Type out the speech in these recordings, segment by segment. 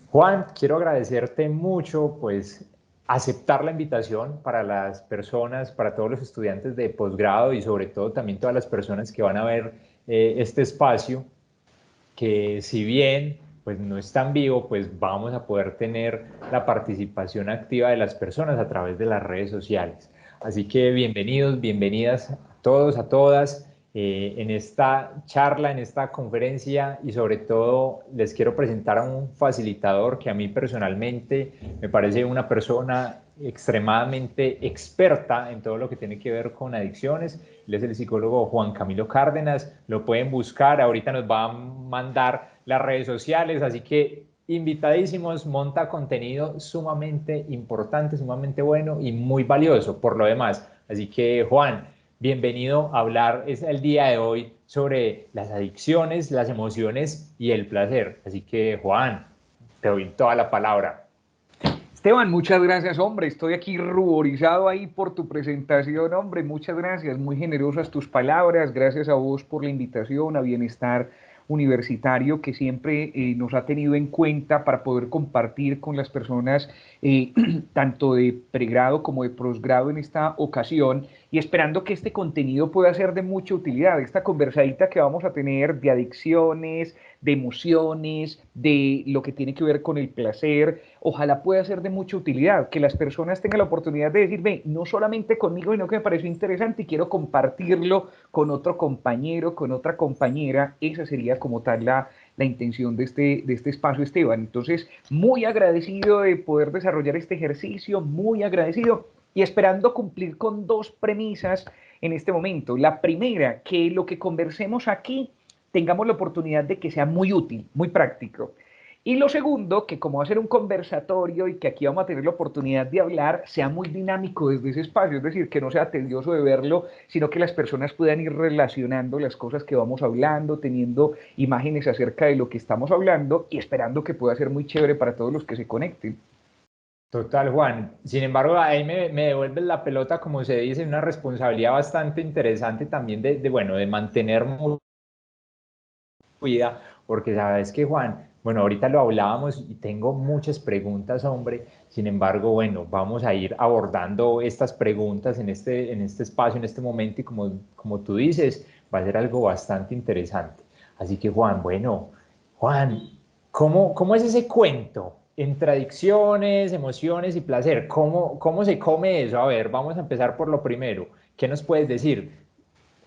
Juan, quiero agradecerte mucho, pues, aceptar la invitación para las personas, para todos los estudiantes de posgrado y sobre todo también todas las personas que van a ver este espacio, que si bien pues no es tan vivo, pues vamos a poder tener la participación activa de las personas a través de las redes sociales. Así que bienvenidos, bienvenidas a todos, a todas en esta charla, en esta conferencia y sobre todo les quiero presentar a un facilitador que a mí personalmente me parece una persona extremadamente experta en todo lo que tiene que ver con adicciones. Él es el psicólogo Juan Camilo Cárdenas, lo pueden buscar, ahorita nos va a mandar las redes sociales, así que invitadísimos, monta contenido sumamente importante, sumamente bueno y muy valioso por lo demás. Así que Juan, bienvenido a hablar es el día de hoy sobre las adicciones, las emociones y el placer. Así que Juan, te doy toda la palabra. Esteban, muchas gracias, hombre. Estoy aquí ruborizado ahí por tu presentación, hombre. Muchas gracias, muy generosas tus palabras. Gracias a vos por la invitación a Bienestar Universitario, que siempre nos ha tenido en cuenta para poder compartir con las personas tanto de pregrado como de posgrado en esta ocasión y esperando que este contenido pueda ser de mucha utilidad. Esta conversadita que vamos a tener de adicciones, de emociones, de lo que tiene que ver con el placer, ojalá pueda ser de mucha utilidad, que las personas tengan la oportunidad de decir, ve, no solamente conmigo, sino que me pareció interesante y quiero compartirlo con otro compañero, con otra compañera. Esa sería como tal la intención de este espacio, Esteban. Entonces, muy agradecido de poder desarrollar este ejercicio, muy agradecido y esperando cumplir con dos premisas en este momento. La primera, que lo que conversemos aquí tengamos la oportunidad de que sea muy útil, muy práctico. Y lo segundo, que como va a ser un conversatorio y que aquí vamos a tener la oportunidad de hablar, sea muy dinámico desde ese espacio, es decir, que no sea tedioso de verlo, sino que las personas puedan ir relacionando las cosas que vamos hablando, teniendo imágenes acerca de lo que estamos hablando y esperando que pueda ser muy chévere para todos los que se conecten. Total, Juan. Sin embargo, ahí me devuelves la pelota, como se dice, una responsabilidad bastante interesante también bueno, de mantener vida, porque sabes que, Juan, bueno, ahorita lo hablábamos y tengo muchas preguntas, hombre. Sin embargo, bueno, vamos a ir abordando estas preguntas en este espacio, en este momento, y como tú dices, va a ser algo bastante interesante. Así que, Juan, bueno, Juan, cómo es ese cuento entre adicciones, emociones y placer? ¿Cómo se come eso? A ver, vamos a empezar por lo primero. ¿Qué nos puedes decir?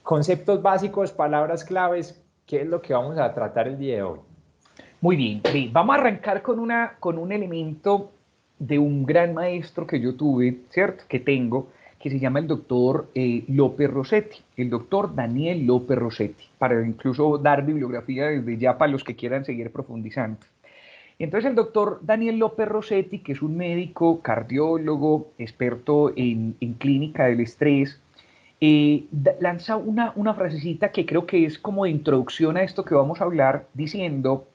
Conceptos básicos, palabras claves, ¿qué es lo que vamos a tratar el día de hoy? Muy bien, vamos a arrancar con un elemento de un gran maestro que yo tuve, ¿cierto? Que tengo, que se llama el doctor López Rossetti, el doctor Daniel López Rossetti, para incluso dar bibliografía desde ya para los que quieran seguir profundizando. Entonces el doctor Daniel López Rossetti, que es un médico, cardiólogo, experto en clínica del estrés, lanza una frasecita que creo que es como de introducción a esto que vamos a hablar, diciendo,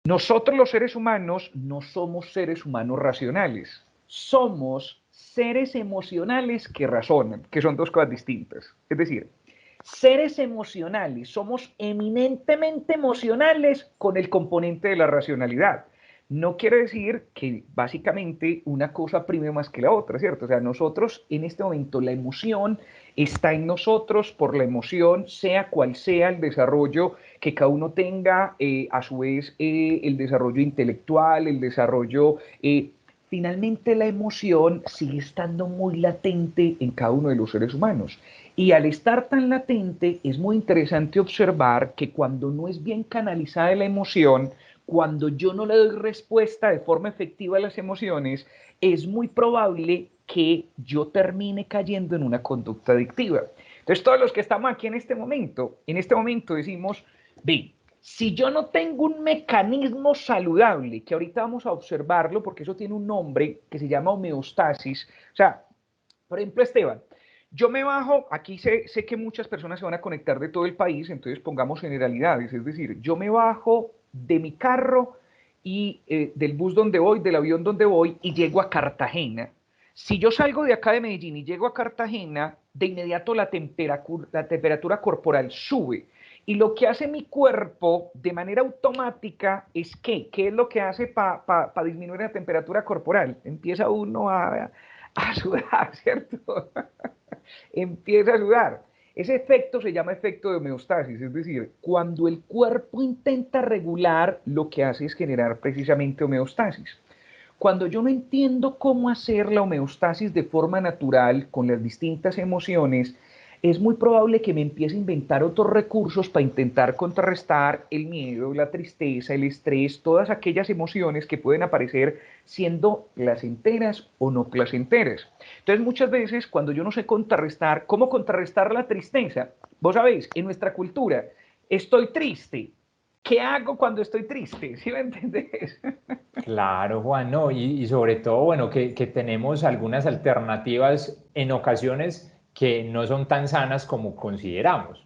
nosotros los seres humanos no somos seres humanos racionales, somos seres emocionales que razonan, que son dos cosas distintas. Es decir, seres emocionales, somos eminentemente emocionales con el componente de la racionalidad. No quiere decir que básicamente una cosa prime más que la otra, ¿cierto? O sea, nosotros en este momento la emoción está en nosotros por la emoción, sea cual sea el desarrollo que cada uno tenga, a su vez el desarrollo intelectual, el desarrollo finalmente la emoción sigue estando muy latente en cada uno de los seres humanos. Y al estar tan latente, es muy interesante observar que cuando no es bien canalizada la emoción, cuando yo no le doy respuesta de forma efectiva a las emociones, es muy probable que yo termine cayendo en una conducta adictiva. Entonces, todos los que estamos aquí en este momento decimos, ve, si yo no tengo un mecanismo saludable, que ahorita vamos a observarlo porque eso tiene un nombre que se llama homeostasis, o sea, por ejemplo, Esteban, yo me bajo, aquí sé que muchas personas se van a conectar de todo el país, entonces pongamos generalidades, es decir, yo me bajo de mi carro y del bus donde voy, del avión donde voy y llego a Cartagena. Si yo salgo de acá de Medellín y llego a Cartagena, de inmediato la temperatura corporal sube Y lo que hace mi cuerpo de manera automática es ¿qué? ¿Qué es lo que hace para disminuir la temperatura corporal? Empieza uno a sudar, ¿cierto? Empieza a sudar. Ese efecto se llama efecto de homeostasis, es decir, cuando el cuerpo intenta regular, lo que hace es generar precisamente homeostasis. Cuando yo no entiendo cómo hacer la homeostasis de forma natural con las distintas emociones, es muy probable que me empiece a inventar otros recursos para intentar contrarrestar el miedo, la tristeza, el estrés, todas aquellas emociones que pueden aparecer siendo placenteras o no placenteras. Entonces, muchas veces, cuando yo no sé contrarrestar, ¿cómo contrarrestar la tristeza? Vos sabéis, en nuestra cultura, estoy triste. ¿Qué hago cuando estoy triste? ¿Sí me entendés? Claro, Juan, no, y sobre todo, bueno, que tenemos algunas alternativas en ocasiones que no son tan sanas como consideramos.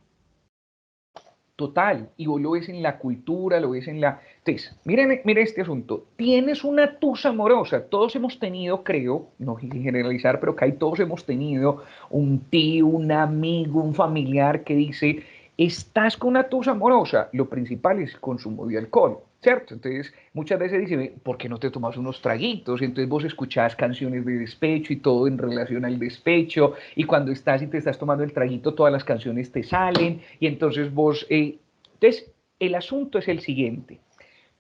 Total, y vos lo ves en la cultura, lo ves en la... Entonces, miren este asunto, tienes una tusa amorosa, todos hemos tenido, creo, no sin generalizar, pero que ahí todos hemos tenido un tío, un amigo, un familiar que dice, estás con una tusa amorosa, lo principal es el consumo de alcohol, ¿cierto? Entonces, muchas veces dice, ¿por qué no te tomas unos traguitos? Y entonces vos escuchás canciones de despecho y todo en relación al despecho, y cuando estás y te estás tomando el traguito, todas las canciones te salen, y entonces vos... entonces, el asunto es el siguiente.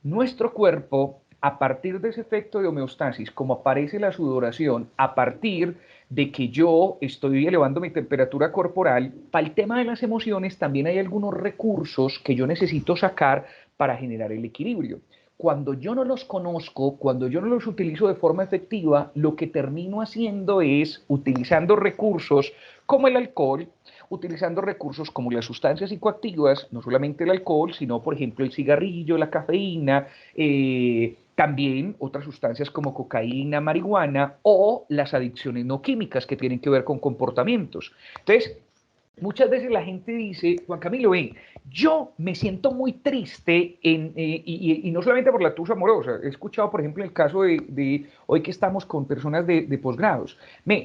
Nuestro cuerpo, a partir de ese efecto de homeostasis, como aparece la sudoración, a partir de que yo estoy elevando mi temperatura corporal, para el tema de las emociones también hay algunos recursos que yo necesito sacar para generar el equilibrio. Cuando yo no los conozco, cuando yo no los utilizo de forma efectiva, lo que termino haciendo es utilizando recursos como el alcohol, utilizando recursos como las sustancias psicoactivas, no solamente el alcohol, sino por ejemplo el cigarrillo, la cafeína, también otras sustancias como cocaína, marihuana o las adicciones no químicas que tienen que ver con comportamientos. Entonces, muchas veces la gente dice, Juan Camilo, yo me siento muy triste y no solamente por la tusa amorosa. He escuchado, por ejemplo, el caso de hoy que estamos con personas de posgrados.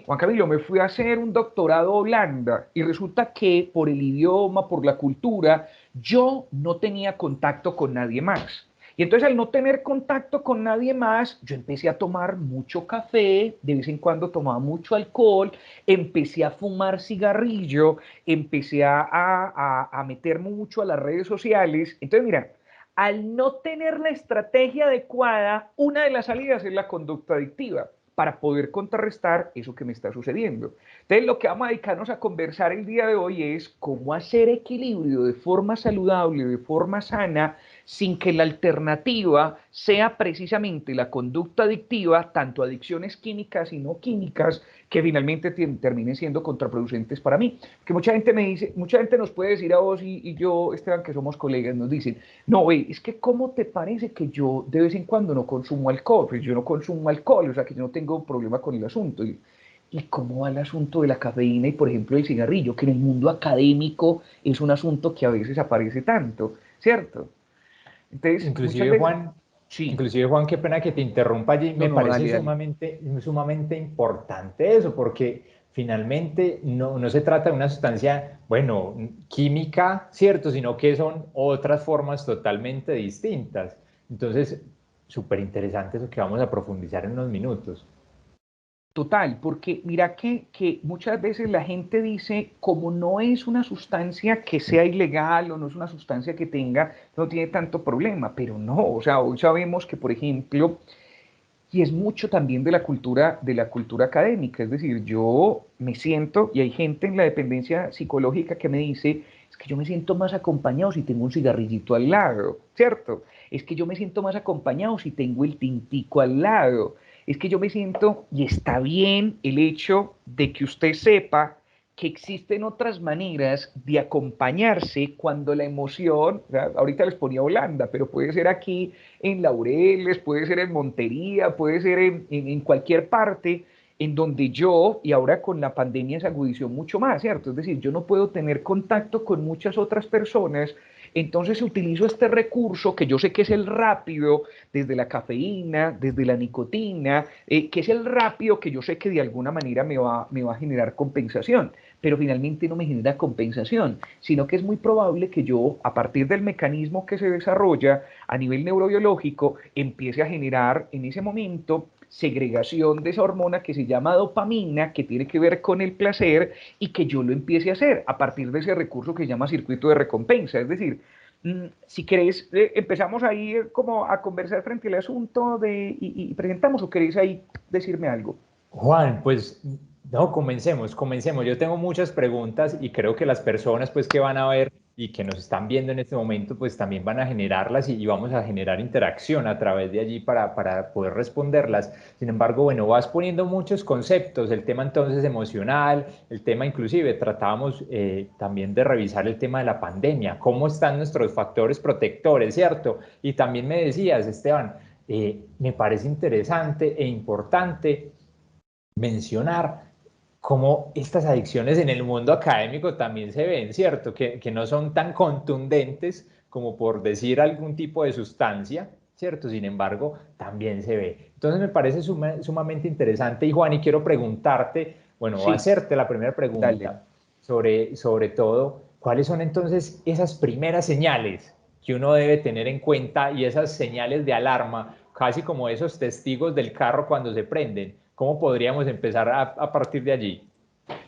Juan Camilo, me fui a hacer un doctorado a Holanda y resulta que por el idioma, por la cultura, yo no tenía contacto con nadie más. Y entonces al no tener contacto con nadie más, yo empecé a tomar mucho café, de vez en cuando tomaba mucho alcohol, empecé a fumar cigarrillo, empecé a meterme mucho a las redes sociales. Entonces, mira, al no tener la estrategia adecuada, una de las salidas es la conducta adictiva para poder contrarrestar eso que me está sucediendo. Entonces, lo que vamos a dedicarnos a conversar el día de hoy es cómo hacer equilibrio de forma saludable, de forma sana, sin que la alternativa sea precisamente la conducta adictiva, tanto adicciones químicas y no químicas, que finalmente terminen siendo contraproducentes para mí. Que mucha gente me dice, mucha gente nos puede decir a vos y yo, Esteban, que somos colegas, nos dicen, no, es que ¿cómo te parece que yo de vez en cuando no consumo alcohol? Pues yo no consumo alcohol, o sea que yo no tengo problema con el asunto. ¿Y cómo va el asunto de la cafeína y, por ejemplo, el cigarrillo? Que en el mundo académico es un asunto que a veces aparece tanto, ¿cierto? Entonces, muchas Inclusive veces, Juan, sí, inclusive Juan, qué pena que te interrumpa allí, no, me no, parece dale, dale. sumamente importante eso, porque finalmente no se trata de una sustancia, bueno, química, cierto, sino que son otras formas totalmente distintas. Entonces, súper interesante eso que vamos a profundizar en unos minutos. Total, porque mira que muchas veces la gente dice, como no es una sustancia que sea ilegal o no es una sustancia que tenga, no tiene tanto problema, pero no, o sea, hoy sabemos que, por ejemplo, y es mucho también de la cultura académica, es decir, yo me siento, y hay gente en la dependencia psicológica que me dice, es que yo me siento más acompañado si tengo un cigarrillito al lado, ¿cierto? Es que yo me siento más acompañado si tengo el tintico al lado, es que yo me siento, y está bien el hecho de que usted sepa que existen otras maneras de acompañarse cuando la emoción, o sea, ahorita les ponía Holanda, pero puede ser aquí en Laureles, puede ser en Montería, puede ser en cualquier parte en donde yo, y ahora con la pandemia se agudizó mucho más, ¿cierto? Es decir, yo no puedo tener contacto con muchas otras personas Entonces utilizo este recurso que yo sé que es el rápido, desde la cafeína, desde la nicotina, que es el rápido que yo sé que de alguna manera me va a generar compensación, pero finalmente no me genera compensación, sino que es muy probable que yo, a partir del mecanismo que se desarrolla a nivel neurobiológico, empiece a generar en ese momento segregación de esa hormona que se llama dopamina, que tiene que ver con el placer, y que yo lo empiece a hacer a partir de ese recurso que se llama circuito de recompensa. Es decir, si queréis, empezamos ahí como a conversar frente al asunto y presentamos, o queréis ahí decirme algo. Juan, pues no, comencemos. Yo tengo muchas preguntas y creo que las personas pues que van a ver y que nos están viendo en este momento pues también van a generarlas y vamos a generar interacción a través de allí para poder responderlas. Sin embargo, bueno, vas poniendo muchos conceptos, el tema entonces emocional, el tema inclusive tratábamos también de revisar el tema de la pandemia, cómo están nuestros factores protectores, ¿cierto? Y también me decías, Esteban, me parece interesante e importante mencionar cómo estas adicciones en el mundo académico también se ven, ¿cierto? Que no son tan contundentes como por decir algún tipo de sustancia, ¿cierto? Sin embargo, también se ve. Entonces me parece sumamente interesante. Y Juan, y quiero preguntarte, bueno, voy a Sí, hacerte la primera dale. pregunta sobre todo, ¿cuáles son entonces esas primeras señales que uno debe tener en cuenta y esas señales de alarma, casi como esos testigos del carro cuando se prenden? ¿Cómo podríamos empezar a partir de allí?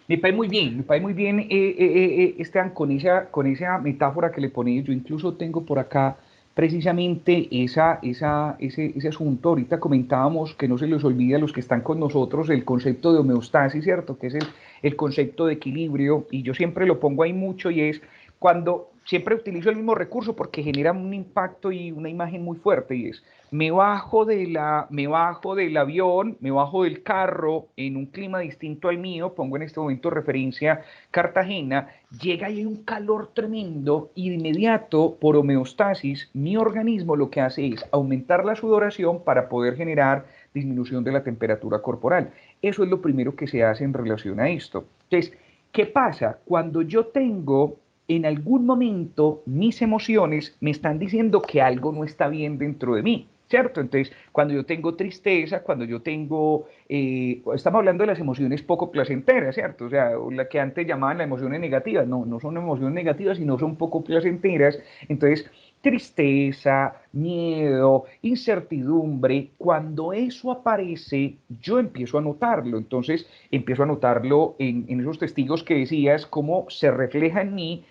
Me parece muy bien, Esteban, con esa metáfora que le ponéis. Yo incluso tengo por acá precisamente ese asunto. Ahorita comentábamos que no se les olvide a los que están con nosotros el concepto de homeostasis, ¿cierto? Que es el concepto de equilibrio, y yo siempre lo pongo ahí mucho, y es cuando siempre utilizo el mismo recurso porque genera un impacto y una imagen muy fuerte, y es me bajo del avión, me bajo del carro en un clima distinto al mío, pongo en este momento referencia Cartagena, llega y hay un calor tremendo, y de inmediato por homeostasis mi organismo lo que hace es aumentar la sudoración para poder generar disminución de la temperatura corporal. Eso es lo primero que se hace en relación a esto. Entonces, ¿qué pasa? Cuando yo tengo en algún momento mis emociones me están diciendo que algo no está bien dentro de mí, ¿cierto? Entonces, cuando yo tengo tristeza, cuando yo tengo, estamos hablando de las emociones poco placenteras, ¿cierto? O sea, la que antes llamaban las emociones negativas, no, no son emociones negativas, sino son poco placenteras. Entonces, tristeza, miedo, incertidumbre, cuando eso aparece, yo empiezo a notarlo. Entonces, empiezo a notarlo en esos testigos que decías, cómo se refleja en mí,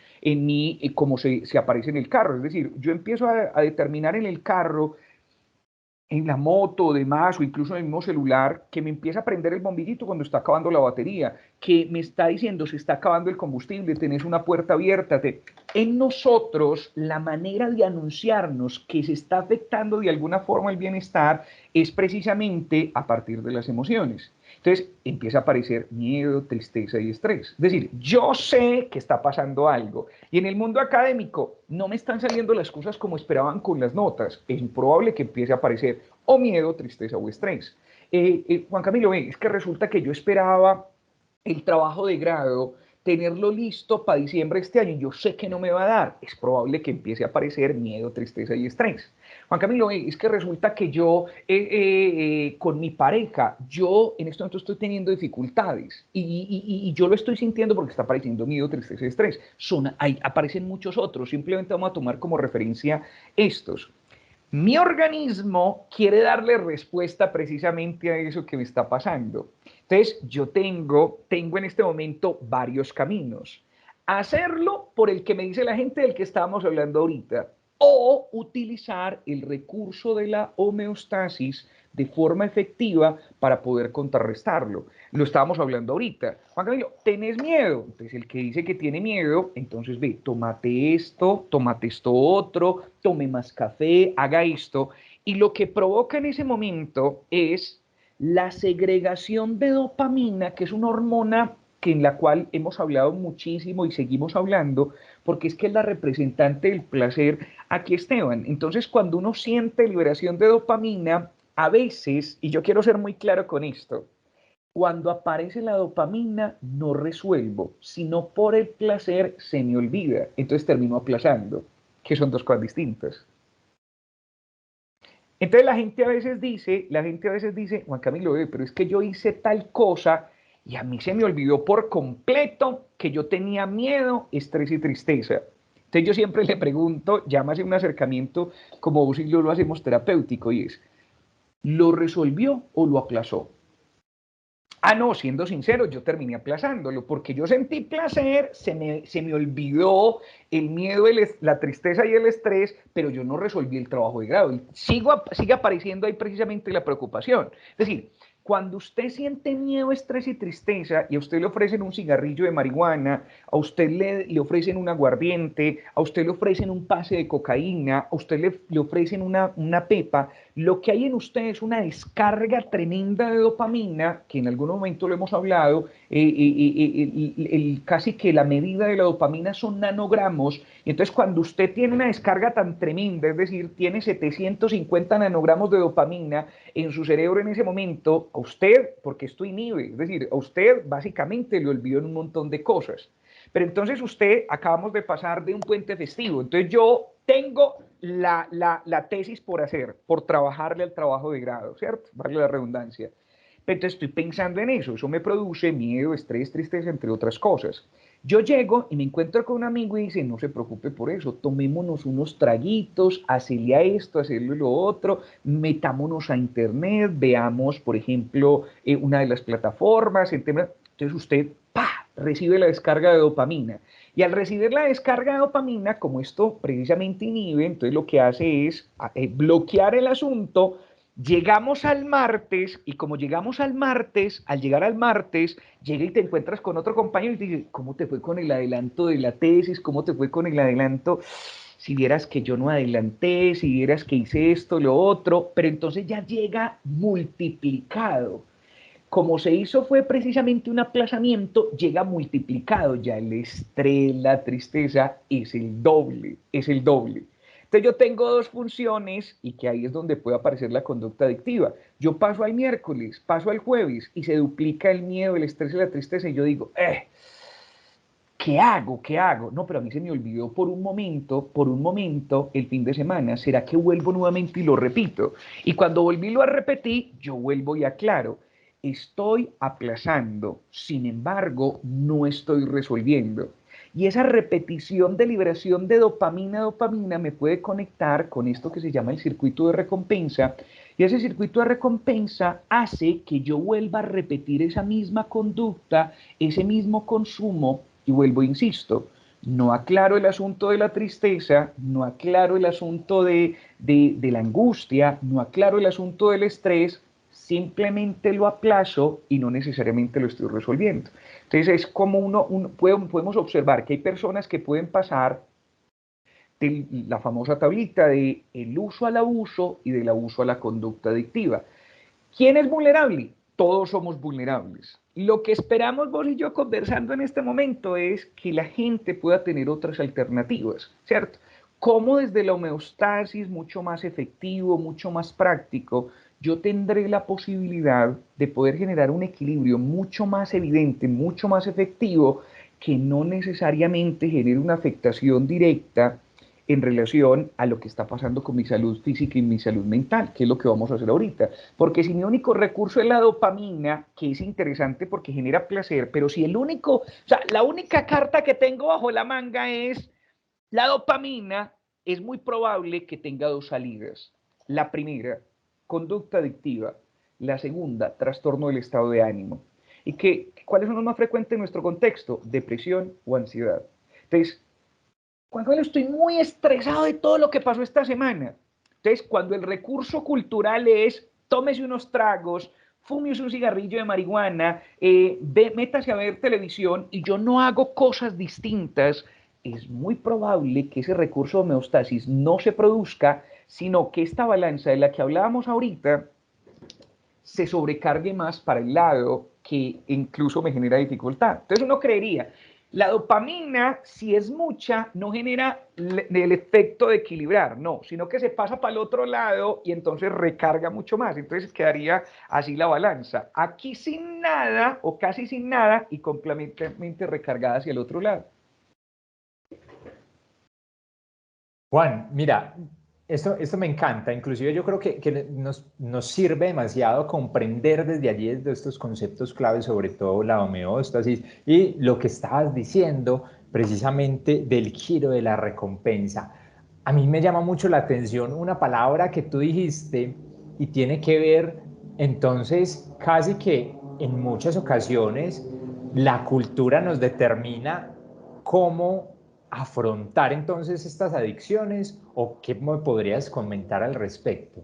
cómo se aparece en el carro. Es decir, yo empiezo a determinar en el carro, en la moto o demás, o incluso en el mismo celular, que me empieza a prender el bombillito cuando está acabando la batería, que me está diciendo se está acabando el combustible, tenés una puerta abierta. En nosotros, la manera de anunciarnos que se está afectando de alguna forma el bienestar es precisamente a partir de las emociones. Entonces empieza a aparecer miedo, tristeza y estrés. Es decir, yo sé que está pasando algo, y en el mundo académico no me están saliendo las cosas como esperaban con las notas. Es probable que empiece a aparecer o miedo, tristeza o estrés. Juan Camilo, es que resulta que yo esperaba el trabajo de grado, tenerlo listo para diciembre de este año, y yo sé que no me va a dar. Es probable que empiece a aparecer miedo, tristeza y estrés. Juan Camilo, es que resulta que yo con mi pareja, yo en este momento estoy teniendo dificultades, y yo lo estoy sintiendo porque está apareciendo miedo, tristeza y estrés. Aparecen muchos otros, simplemente vamos a tomar como referencia estos. Mi organismo quiere darle respuesta precisamente a eso que me está pasando. Entonces, yo tengo en este momento varios caminos. Hacerlo por el que me dice la gente del que estábamos hablando ahorita, o utilizar el recurso de la homeostasis de forma efectiva para poder contrarrestarlo. Lo estábamos hablando ahorita. Juan Camilo, ¿tenés miedo? Entonces el que dice que tiene miedo, entonces ve, tómate esto otro, tome más café, haga esto. Y lo que provoca en ese momento es la segregación de dopamina, que es una hormona que en la cual hemos hablado muchísimo y seguimos hablando, porque es que es la representante del placer aquí, Esteban. Entonces, cuando uno siente liberación de dopamina, a veces, y yo quiero ser muy claro con esto, cuando aparece la dopamina no resuelvo, sino por el placer se me olvida, entonces termino aplazando. que son dos cosas distintas. Entonces la gente a veces dice, Juan Camilo, pero es que yo hice tal cosa y a mí se me olvidó por completo que yo tenía miedo, estrés y tristeza. Entonces yo siempre le pregunto, llámase un acercamiento como vos y yo lo hacemos terapéutico, y es, ¿lo resolvió o lo aplazó? Ah, no, siendo sincero, yo terminé aplazándolo porque yo sentí placer, se me olvidó el miedo, la tristeza y el estrés, pero yo no resolví el trabajo de grado. Sigue apareciendo ahí precisamente la preocupación. Es decir, cuando usted siente miedo, estrés y tristeza y a usted le ofrecen un cigarrillo de marihuana, a usted le ofrecen un aguardiente, a usted le ofrecen un pase de cocaína, a usted le ofrecen una pepa, lo que hay en usted es una descarga tremenda de dopamina, que en algún momento lo hemos hablado, casi que la medida de la dopamina son nanogramos, y entonces cuando usted tiene una descarga tan tremenda, es decir, tiene 750 nanogramos de dopamina en su cerebro en ese momento, a usted, porque esto inhibe, es decir, a usted básicamente le olvidó en un montón de cosas. Pero entonces usted, acabamos de pasar de un puente festivo, entonces yo tengo la tesis por hacer, por trabajarle al trabajo de grado, ¿cierto? Vale la redundancia. Entonces estoy pensando en eso me produce miedo, estrés, tristeza, entre otras cosas. Yo llego y me encuentro con un amigo y dice, no se preocupe por eso, tomémonos unos traguitos, hacerle a esto, hacerle lo otro, metámonos a internet, veamos, por ejemplo, una de las plataformas, entonces usted, ¡pa!, recibe la descarga de dopamina. Y al recibir la descarga de dopamina, como esto precisamente inhibe, entonces lo que hace es bloquear el asunto. Llegamos al martes y como llegamos al martes, al llegar al martes, llega y te encuentras con otro compañero y te dice, ¿cómo te fue con el adelanto de la tesis? ¿Cómo te fue con el adelanto? Si vieras que yo no adelanté, si vieras que hice esto, lo otro, pero entonces ya llega multiplicado. Como se hizo fue precisamente un aplazamiento, llega multiplicado, ya el estrés, la tristeza es el doble, es el doble. Entonces yo tengo dos funciones y que ahí es donde puede aparecer la conducta adictiva. Yo paso al miércoles, paso al jueves y se duplica el miedo, el estrés y la tristeza y yo digo, ¿qué hago? ¿Qué hago? No, pero a mí se me olvidó por un momento, el fin de semana. ¿Será que vuelvo nuevamente y lo repito? Y cuando volví lo repetí, yo vuelvo y aclaro. Estoy aplazando, sin embargo, no estoy resolviendo. Y esa repetición de liberación de dopamina me puede conectar con esto que se llama el circuito de recompensa. Y ese circuito de recompensa hace que yo vuelva a repetir esa misma conducta, ese mismo consumo, y vuelvo, insisto, no aclaro el asunto de la tristeza, no aclaro el asunto de la angustia, no aclaro el asunto del estrés, simplemente lo aplazo y no necesariamente lo estoy resolviendo. Entonces es como podemos observar que hay personas que pueden pasar de la famosa tablita de el uso al abuso y del abuso a la conducta adictiva. ¿Quién es vulnerable? Todos somos vulnerables. Lo que esperamos vos y yo conversando en este momento es que la gente pueda tener otras alternativas, ¿cierto? Cómo desde la homeostasis, mucho más efectivo, mucho más práctico, yo tendré la posibilidad de poder generar un equilibrio mucho más evidente, mucho más efectivo, que no necesariamente genere una afectación directa en relación a lo que está pasando con mi salud física y mi salud mental, que es lo que vamos a hacer ahorita. Porque si mi único recurso es la dopamina, que es interesante porque genera placer, pero si la única carta que tengo bajo la manga es la dopamina, es muy probable que tenga dos salidas. La primera, conducta adictiva. La segunda, trastorno del estado de ánimo. ¿Y cuáles son los más frecuentes en nuestro contexto? Depresión o ansiedad. Entonces, cuando estoy muy estresado de todo lo que pasó esta semana. Entonces, cuando el recurso cultural es tómese unos tragos, fúmese un cigarrillo de marihuana, métase a ver televisión y yo no hago cosas distintas, es muy probable que ese recurso de homeostasis no se produzca, sino que esta balanza de la que hablábamos ahorita se sobrecargue más para el lado que incluso me genera dificultad. Entonces uno creería, la dopamina, si es mucha, no genera el efecto de equilibrar, no, sino que se pasa para el otro lado y entonces recarga mucho más. Entonces quedaría así la balanza. Aquí sin nada o casi sin nada y completamente recargada hacia el otro lado. Juan, mira, esto me encanta, inclusive yo creo que nos sirve demasiado comprender desde allí, desde estos conceptos claves, sobre todo la homeostasis y lo que estabas diciendo precisamente del giro de la recompensa. A mí me llama mucho la atención una palabra que tú dijiste y tiene que ver, entonces, casi que en muchas ocasiones la cultura nos determina cómo afrontar entonces estas adicciones o qué me podrías comentar al respecto.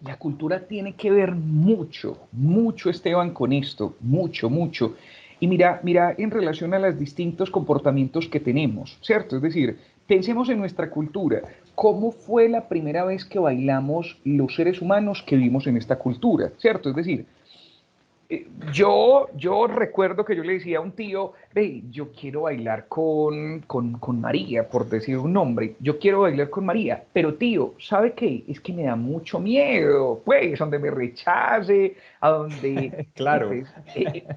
La cultura tiene que ver mucho, mucho, Esteban, con esto, mucho, mucho. Y mira, en relación a los distintos comportamientos que tenemos, ¿cierto? Es decir, pensemos en nuestra cultura. ¿Cómo fue la primera vez que bailamos los seres humanos que vivimos en esta cultura? ¿Cierto? Es decir, yo recuerdo que yo le decía a un tío, ve, yo quiero bailar con María, por decir un nombre, yo quiero bailar con María, pero tío, ¿sabe qué? Es que me da mucho miedo, pues, donde me rechace, a donde, Claro.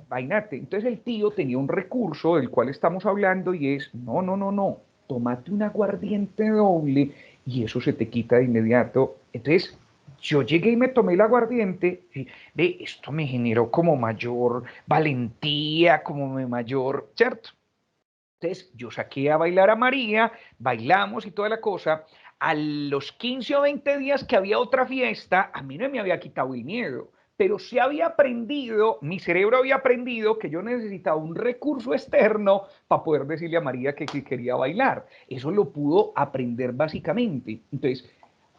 vainate. Entonces el tío tenía un recurso del cual estamos hablando y es, no, no, no, no, tómate un aguardiente doble y eso se te quita de inmediato. Entonces yo llegué y me tomé el aguardiente y ve, esto me generó como mayor valentía, como mayor, ¿cierto? Entonces yo saqué a bailar a María, bailamos y toda la cosa. A los 15 o 20 días que había otra fiesta, a mí no me había quitado el miedo, pero sí había aprendido, mi cerebro había aprendido que yo necesitaba un recurso externo para poder decirle a María que quería bailar. Eso lo pudo aprender básicamente. Entonces,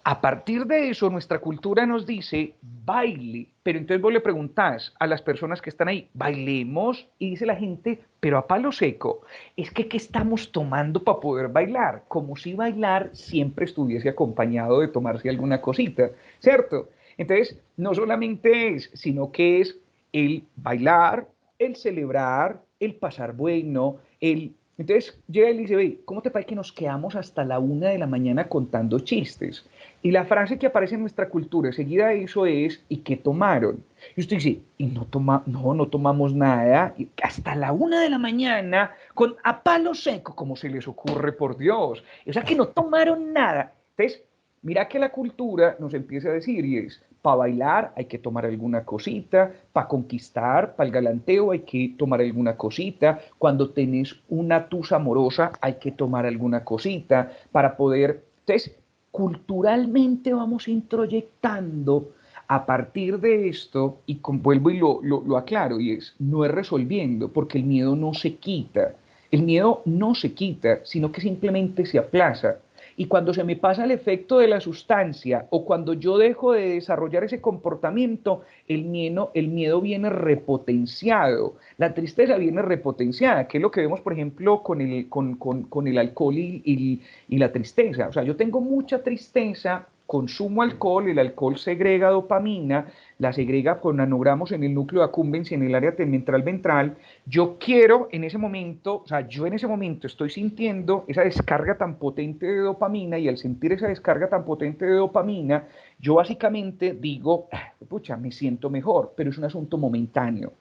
a partir de eso, nuestra cultura nos dice baile, pero entonces vos le preguntás a las personas que están ahí, bailemos, y dice la gente, pero a palo seco, es que ¿qué estamos tomando para poder bailar? Como si bailar siempre estuviese acompañado de tomarse alguna cosita, ¿cierto? Entonces, no solamente es, sino que es el bailar, el celebrar, el pasar bueno, el... Entonces llega y le dice, ve, ¿cómo te parece que nos quedamos hasta la 1 de la mañana contando chistes? Y la frase que aparece en nuestra cultura seguida de eso es, ¿y qué tomaron? Y usted dice, y no tomamos nada, y hasta la 1 de la mañana, con a palo seco, como se les ocurre, por Dios. O sea, que no tomaron nada. Entonces, mira que la cultura nos empieza a decir, y es, para bailar hay que tomar alguna cosita, para conquistar, para el galanteo hay que tomar alguna cosita, cuando tenés una tusa amorosa hay que tomar alguna cosita, para poder... Entonces, culturalmente vamos introyectando a partir de esto, y vuelvo y lo aclaro, y es, no es resolviendo, porque el miedo no se quita. El miedo no se quita, sino que simplemente se aplaza. Y cuando se me pasa el efecto de la sustancia o cuando yo dejo de desarrollar ese comportamiento, el miedo viene repotenciado, la tristeza viene repotenciada, que es lo que vemos, por ejemplo, con el alcohol y la tristeza. O sea, yo tengo mucha tristeza, consumo alcohol, el alcohol segrega dopamina, la segrega con nanogramos en el núcleo accumbens y en el área tegmentral ventral. Yo quiero en ese momento, o sea, yo en ese momento estoy sintiendo esa descarga tan potente de dopamina y al sentir esa descarga tan potente de dopamina, yo básicamente digo, pucha, me siento mejor, pero es un asunto momentáneo.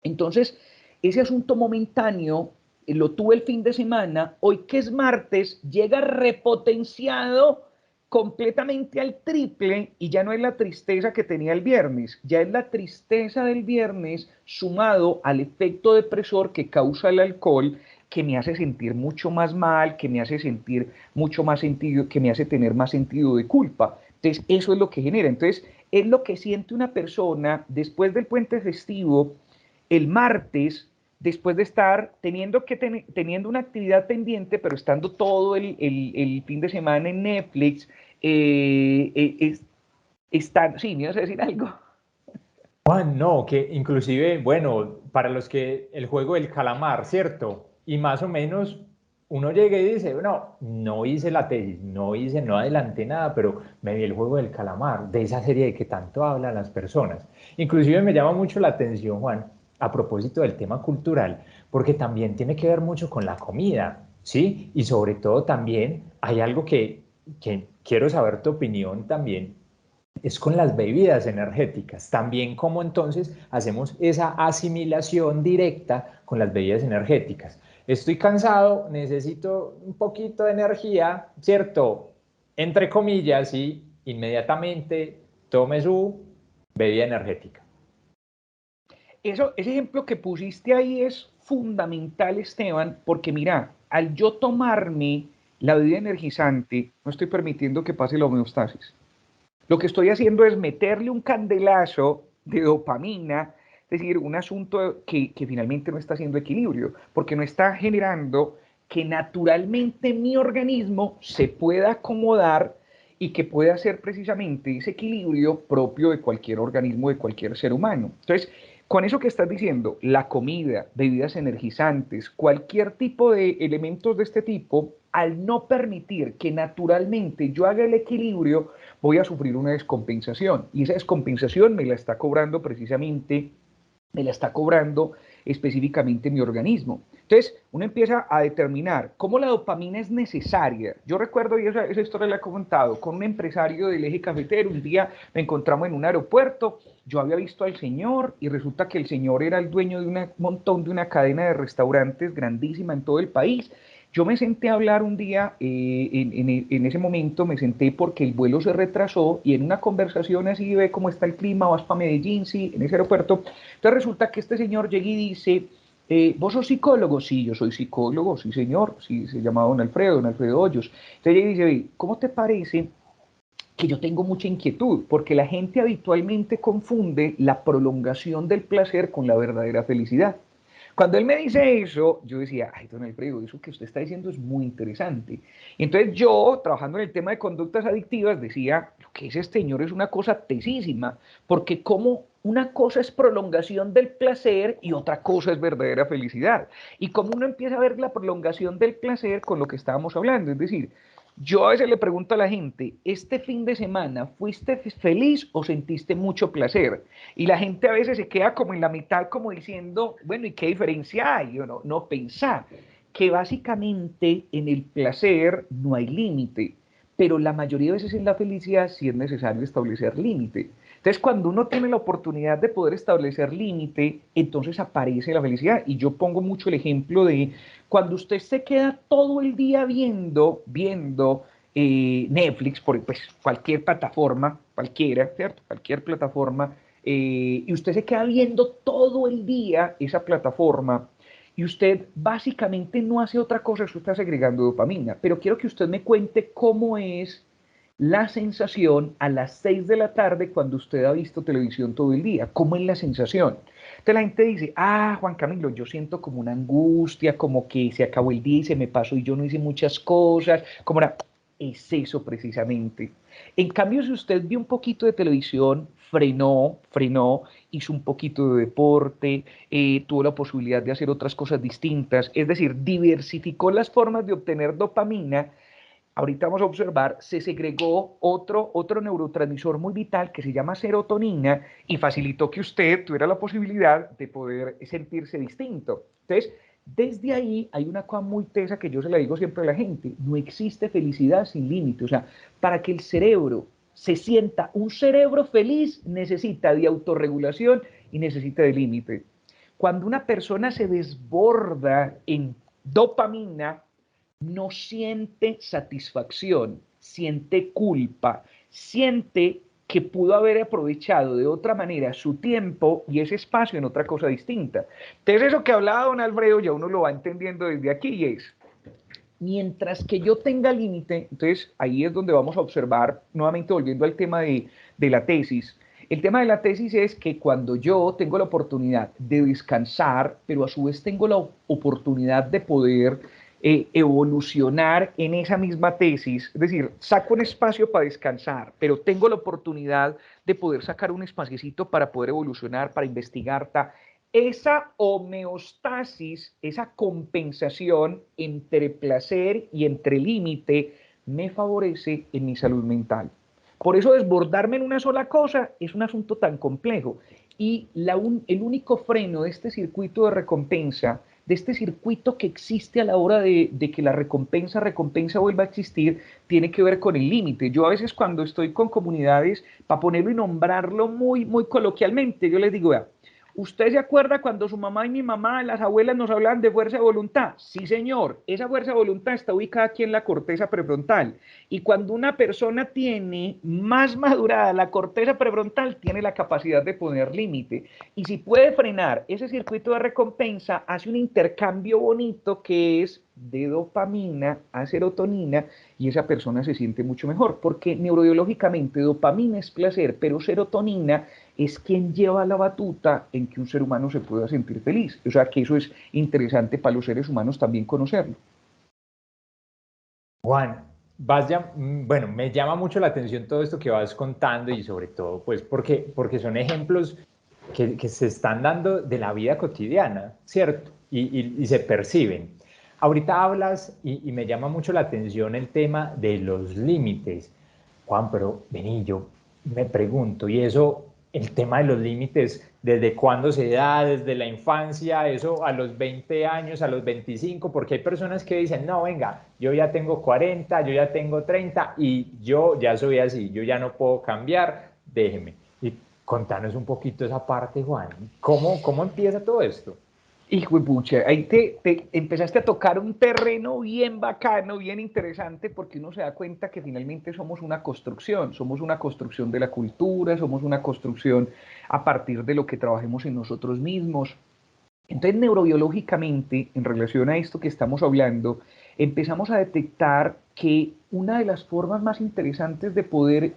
Entonces, ese asunto momentáneo lo tuve el fin de semana, hoy que es martes, llega repotenciado completamente al triple y ya no es la tristeza que tenía el viernes, ya es la tristeza del viernes sumado al efecto depresor que causa el alcohol, que me hace sentir mucho más mal, que me hace sentir mucho más sentido, que me hace tener más sentido de culpa. Entonces, eso es lo que genera. Entonces, es lo que siente una persona después del puente festivo el martes, después de estar teniendo una actividad pendiente, pero estando todo el fin de semana en Netflix, sí, ¿me ibas a decir algo? Juan, no, que inclusive, bueno, para los que el juego del calamar, ¿cierto? Y más o menos uno llega y dice, bueno, no hice la tesis, no adelanté nada, pero me vi el juego del calamar, de esa serie de que tanto hablan las personas. Inclusive me llama mucho la atención, Juan, a propósito del tema cultural, porque también tiene que ver mucho con la comida, ¿sí? Y sobre todo también hay algo que quiero saber tu opinión también es con las bebidas energéticas. También cómo entonces hacemos esa asimilación directa con las bebidas energéticas. Estoy cansado, necesito un poquito de energía, ¿cierto? Entre comillas, y inmediatamente tome su bebida energética. Ese ejemplo que pusiste ahí es fundamental, Esteban, porque mira, al yo tomarme la bebida energizante, no estoy permitiendo que pase la homeostasis. Lo que estoy haciendo es meterle un candelazo de dopamina, es decir, un asunto que finalmente no está haciendo equilibrio, porque no está generando que naturalmente mi organismo se pueda acomodar y que pueda hacer precisamente ese equilibrio propio de cualquier organismo, de cualquier ser humano. Entonces, con eso que estás diciendo, la comida, bebidas energizantes, cualquier tipo de elementos de este tipo, al no permitir que naturalmente yo haga el equilibrio, voy a sufrir una descompensación. Y esa descompensación me la está cobrando precisamente, me la está cobrando específicamente mi organismo. Entonces, uno empieza a determinar cómo la dopamina es necesaria. Yo recuerdo, y esa historia la he comentado, con un empresario del eje cafetero, un día me encontramos en un aeropuerto, yo había visto al señor y resulta que el señor era el dueño de un montón de una cadena de restaurantes grandísima en todo el país. Yo me senté a hablar un día, en ese momento me senté porque el vuelo se retrasó y en una conversación así ve cómo está el clima, vas para Medellín, sí, en ese aeropuerto. Entonces resulta que este señor llega y dice, ¿vos sos psicólogo? Sí, yo soy psicólogo, sí señor, sí, se llama don Alfredo Hoyos. Entonces llega y dice, ¿cómo te parece que yo tengo mucha inquietud? Porque la gente habitualmente confunde la prolongación del placer con la verdadera felicidad. Cuando él me dice eso, yo decía, ay, don Alfredo, eso que usted está diciendo es muy interesante. Y entonces yo, trabajando en el tema de conductas adictivas, decía, lo que dice este señor es una cosa tesísima, porque como una cosa es prolongación del placer y otra cosa es verdadera felicidad. Y como uno empieza a ver la prolongación del placer con lo que estábamos hablando, es decir, yo a veces le pregunto a la gente, ¿este fin de semana fuiste feliz o sentiste mucho placer? Y la gente a veces se queda como en la mitad, como diciendo, bueno, ¿y qué diferencia hay? O no, pensar que básicamente en el placer no hay límite, pero la mayoría de veces en la felicidad sí es necesario establecer límite. Entonces, cuando uno tiene la oportunidad de poder establecer límite, entonces aparece la felicidad. Y yo pongo mucho el ejemplo de cuando usted se queda todo el día viendo Netflix, por pues, cualquier plataforma, cualquiera, ¿cierto? Cualquier plataforma, y usted se queda viendo todo el día esa plataforma y usted básicamente no hace otra cosa, usted está segregando dopamina. Pero quiero que usted me cuente cómo es la sensación a las 6 de la tarde cuando usted ha visto televisión todo el día. ¿Cómo es la sensación? Entonces la gente dice, ah, Juan Camilo, yo siento como una angustia, como que se acabó el día y se me pasó y yo no hice muchas cosas, como una... Es eso precisamente. En cambio, si usted vio un poquito de televisión, frenó, hizo un poquito de deporte, tuvo la posibilidad de hacer otras cosas distintas, es decir, diversificó las formas de obtener dopamina. Ahorita vamos a observar, se segregó otro neurotransmisor muy vital que se llama serotonina y facilitó que usted tuviera la posibilidad de poder sentirse distinto. Entonces, desde ahí hay una cosa muy tesa que yo se la digo siempre a la gente, no existe felicidad sin límite. O sea, para que el cerebro se sienta un cerebro feliz, necesita de autorregulación y necesita de límite. Cuando una persona se desborda en dopamina, no siente satisfacción, siente culpa, siente que pudo haber aprovechado de otra manera su tiempo y ese espacio en otra cosa distinta. Entonces eso que hablaba don Alfredo ya uno lo va entendiendo desde aquí y es, mientras que yo tenga límite, entonces ahí es donde vamos a observar, nuevamente volviendo al tema de la tesis, el tema de la tesis es que cuando yo tengo la oportunidad de descansar, pero a su vez tengo la oportunidad de poder evolucionar en esa misma tesis, es decir, saco un espacio para descansar, pero tengo la oportunidad de poder sacar un espaciecito para poder evolucionar, para investigar, esa homeostasis, esa compensación entre placer y entre límite me favorece en mi salud mental. Por eso desbordarme en una sola cosa es un asunto tan complejo. Y el único freno de este circuito de recompensa, de este circuito que existe a la hora de que la recompensa vuelva a existir, tiene que ver con el límite. Yo a veces cuando estoy con comunidades, para ponerlo y nombrarlo muy coloquialmente, yo les digo, vea, ¿Usted se acuerda cuando su mamá y mi mamá, las abuelas, nos hablaban de fuerza de voluntad? Sí, señor. Esa fuerza de voluntad está ubicada aquí en la corteza prefrontal. Y cuando una persona tiene más madurada la corteza prefrontal, tiene la capacidad de poner límite. Y si puede frenar ese circuito de recompensa, hace un intercambio bonito que es de dopamina a serotonina y esa persona se siente mucho mejor, porque neurobiológicamente dopamina es placer, pero serotonina es quien lleva la batuta en que un ser humano se pueda sentir feliz. O sea que eso es interesante para los seres humanos también conocerlo. Juan, bueno, me llama mucho la atención todo esto que vas contando y sobre todo, pues, porque son ejemplos que se están dando de la vida cotidiana, ¿cierto? Y se perciben. Ahorita hablas y me llama mucho la atención el tema de los límites. Juan, pero vení, yo me pregunto, ¿y eso, el tema de los límites, desde cuándo se da? ¿Desde la infancia? ¿Eso a los 20 años, a los 25? Porque hay personas que dicen, no, venga, yo ya tengo 40, yo ya tengo 30 y yo ya soy así, yo ya no puedo cambiar, déjeme. Y contanos un poquito esa parte, Juan. ¿Cómo empieza todo esto? Hijo de pucha, ahí te empezaste a tocar un terreno bien bacano, bien interesante, porque uno se da cuenta que finalmente somos una construcción de la cultura, somos una construcción a partir de lo que trabajemos en nosotros mismos. Entonces, neurobiológicamente, en relación a esto que estamos hablando, empezamos a detectar que una de las formas más interesantes de poder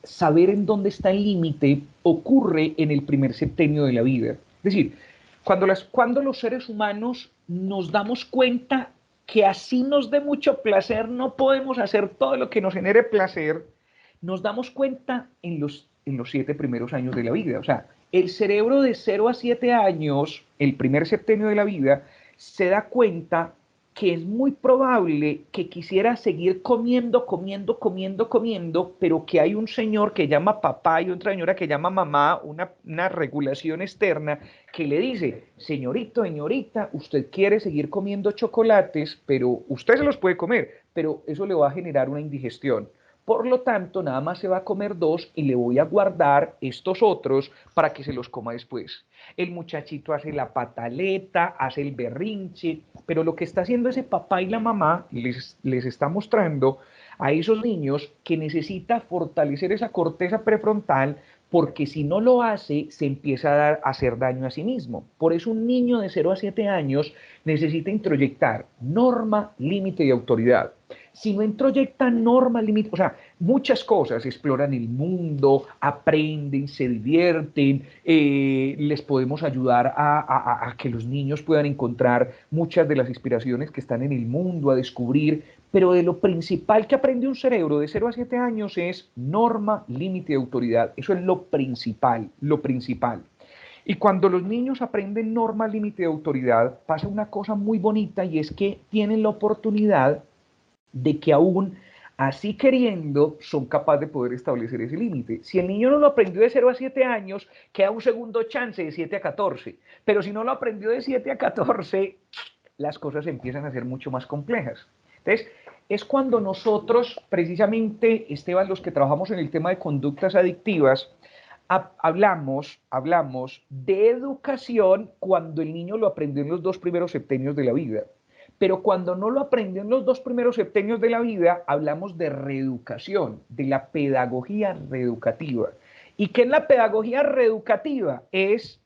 saber en dónde está el límite ocurre en el primer septenio de la vida. Es decir, cuando los seres humanos nos damos cuenta que así nos dé mucho placer, no podemos hacer todo lo que nos genere placer, nos damos cuenta en los 7 primeros años de la vida. O sea, el cerebro de 0 a 7 años, el primer septenio de la vida, se da cuenta que es muy probable que quisiera seguir comiendo, comiendo, comiendo, comiendo, pero que hay un señor que llama papá y otra señora que llama mamá, una regulación externa que le dice, señorito, señorita, usted quiere seguir comiendo chocolates, pero usted se los puede comer, pero eso le va a generar una indigestión. Por lo tanto, nada más se va a comer dos y le voy a guardar estos otros para que se los coma después. El muchachito hace la pataleta, hace el berrinche, pero lo que está haciendo ese papá y la mamá les está mostrando a esos niños que necesita fortalecer esa corteza prefrontal porque si no lo hace, se empieza a hacer daño a sí mismo. Por eso un niño de 0 a 7 años necesita introyectar norma, límite y autoridad. Si no introyectan norma, límite, o sea, muchas cosas, exploran el mundo, aprenden, se divierten, les podemos ayudar a que los niños puedan encontrar muchas de las inspiraciones que están en el mundo, a descubrir, pero de lo principal que aprende un cerebro de 0 a 7 años es norma, límite y autoridad. Eso es lo principal, lo principal. Y cuando los niños aprenden norma, límite y autoridad, pasa una cosa muy bonita y es que tienen la oportunidad de que aún así queriendo son capaces de poder establecer ese límite. Si el niño no lo aprendió de 0 a 7 años, queda un segundo chance de 7 a 14. Pero si no lo aprendió de 7 a 14, las cosas empiezan a ser mucho más complejas. Entonces, es cuando nosotros, precisamente, Esteban, los que trabajamos en el tema de conductas adictivas, hablamos de educación cuando el niño lo aprendió en los 2 primeros septenios de la vida. Pero cuando no lo aprendió en los 2 primeros septenios de la vida, hablamos de reeducación, de la pedagogía reeducativa. ¿Y qué es la pedagogía reeducativa? Es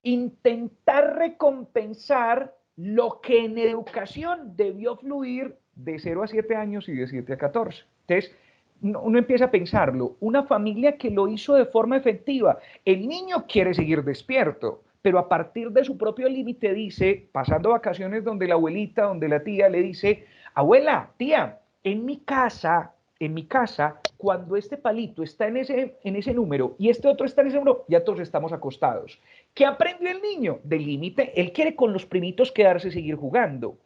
intentar recompensar lo que en educación debió fluir de 0 a 7 años y de 7 a 14. Entonces, uno empieza a pensarlo, una familia que lo hizo de forma efectiva, el niño quiere seguir despierto, pero a partir de su propio límite dice, pasando vacaciones donde la abuelita, donde la tía le dice, abuela, tía, en mi casa, cuando este palito está en ese número y este otro está en ese número, ya todos estamos acostados. ¿Qué aprendió el niño? Del límite. Él quiere con los primitos quedarse jugando,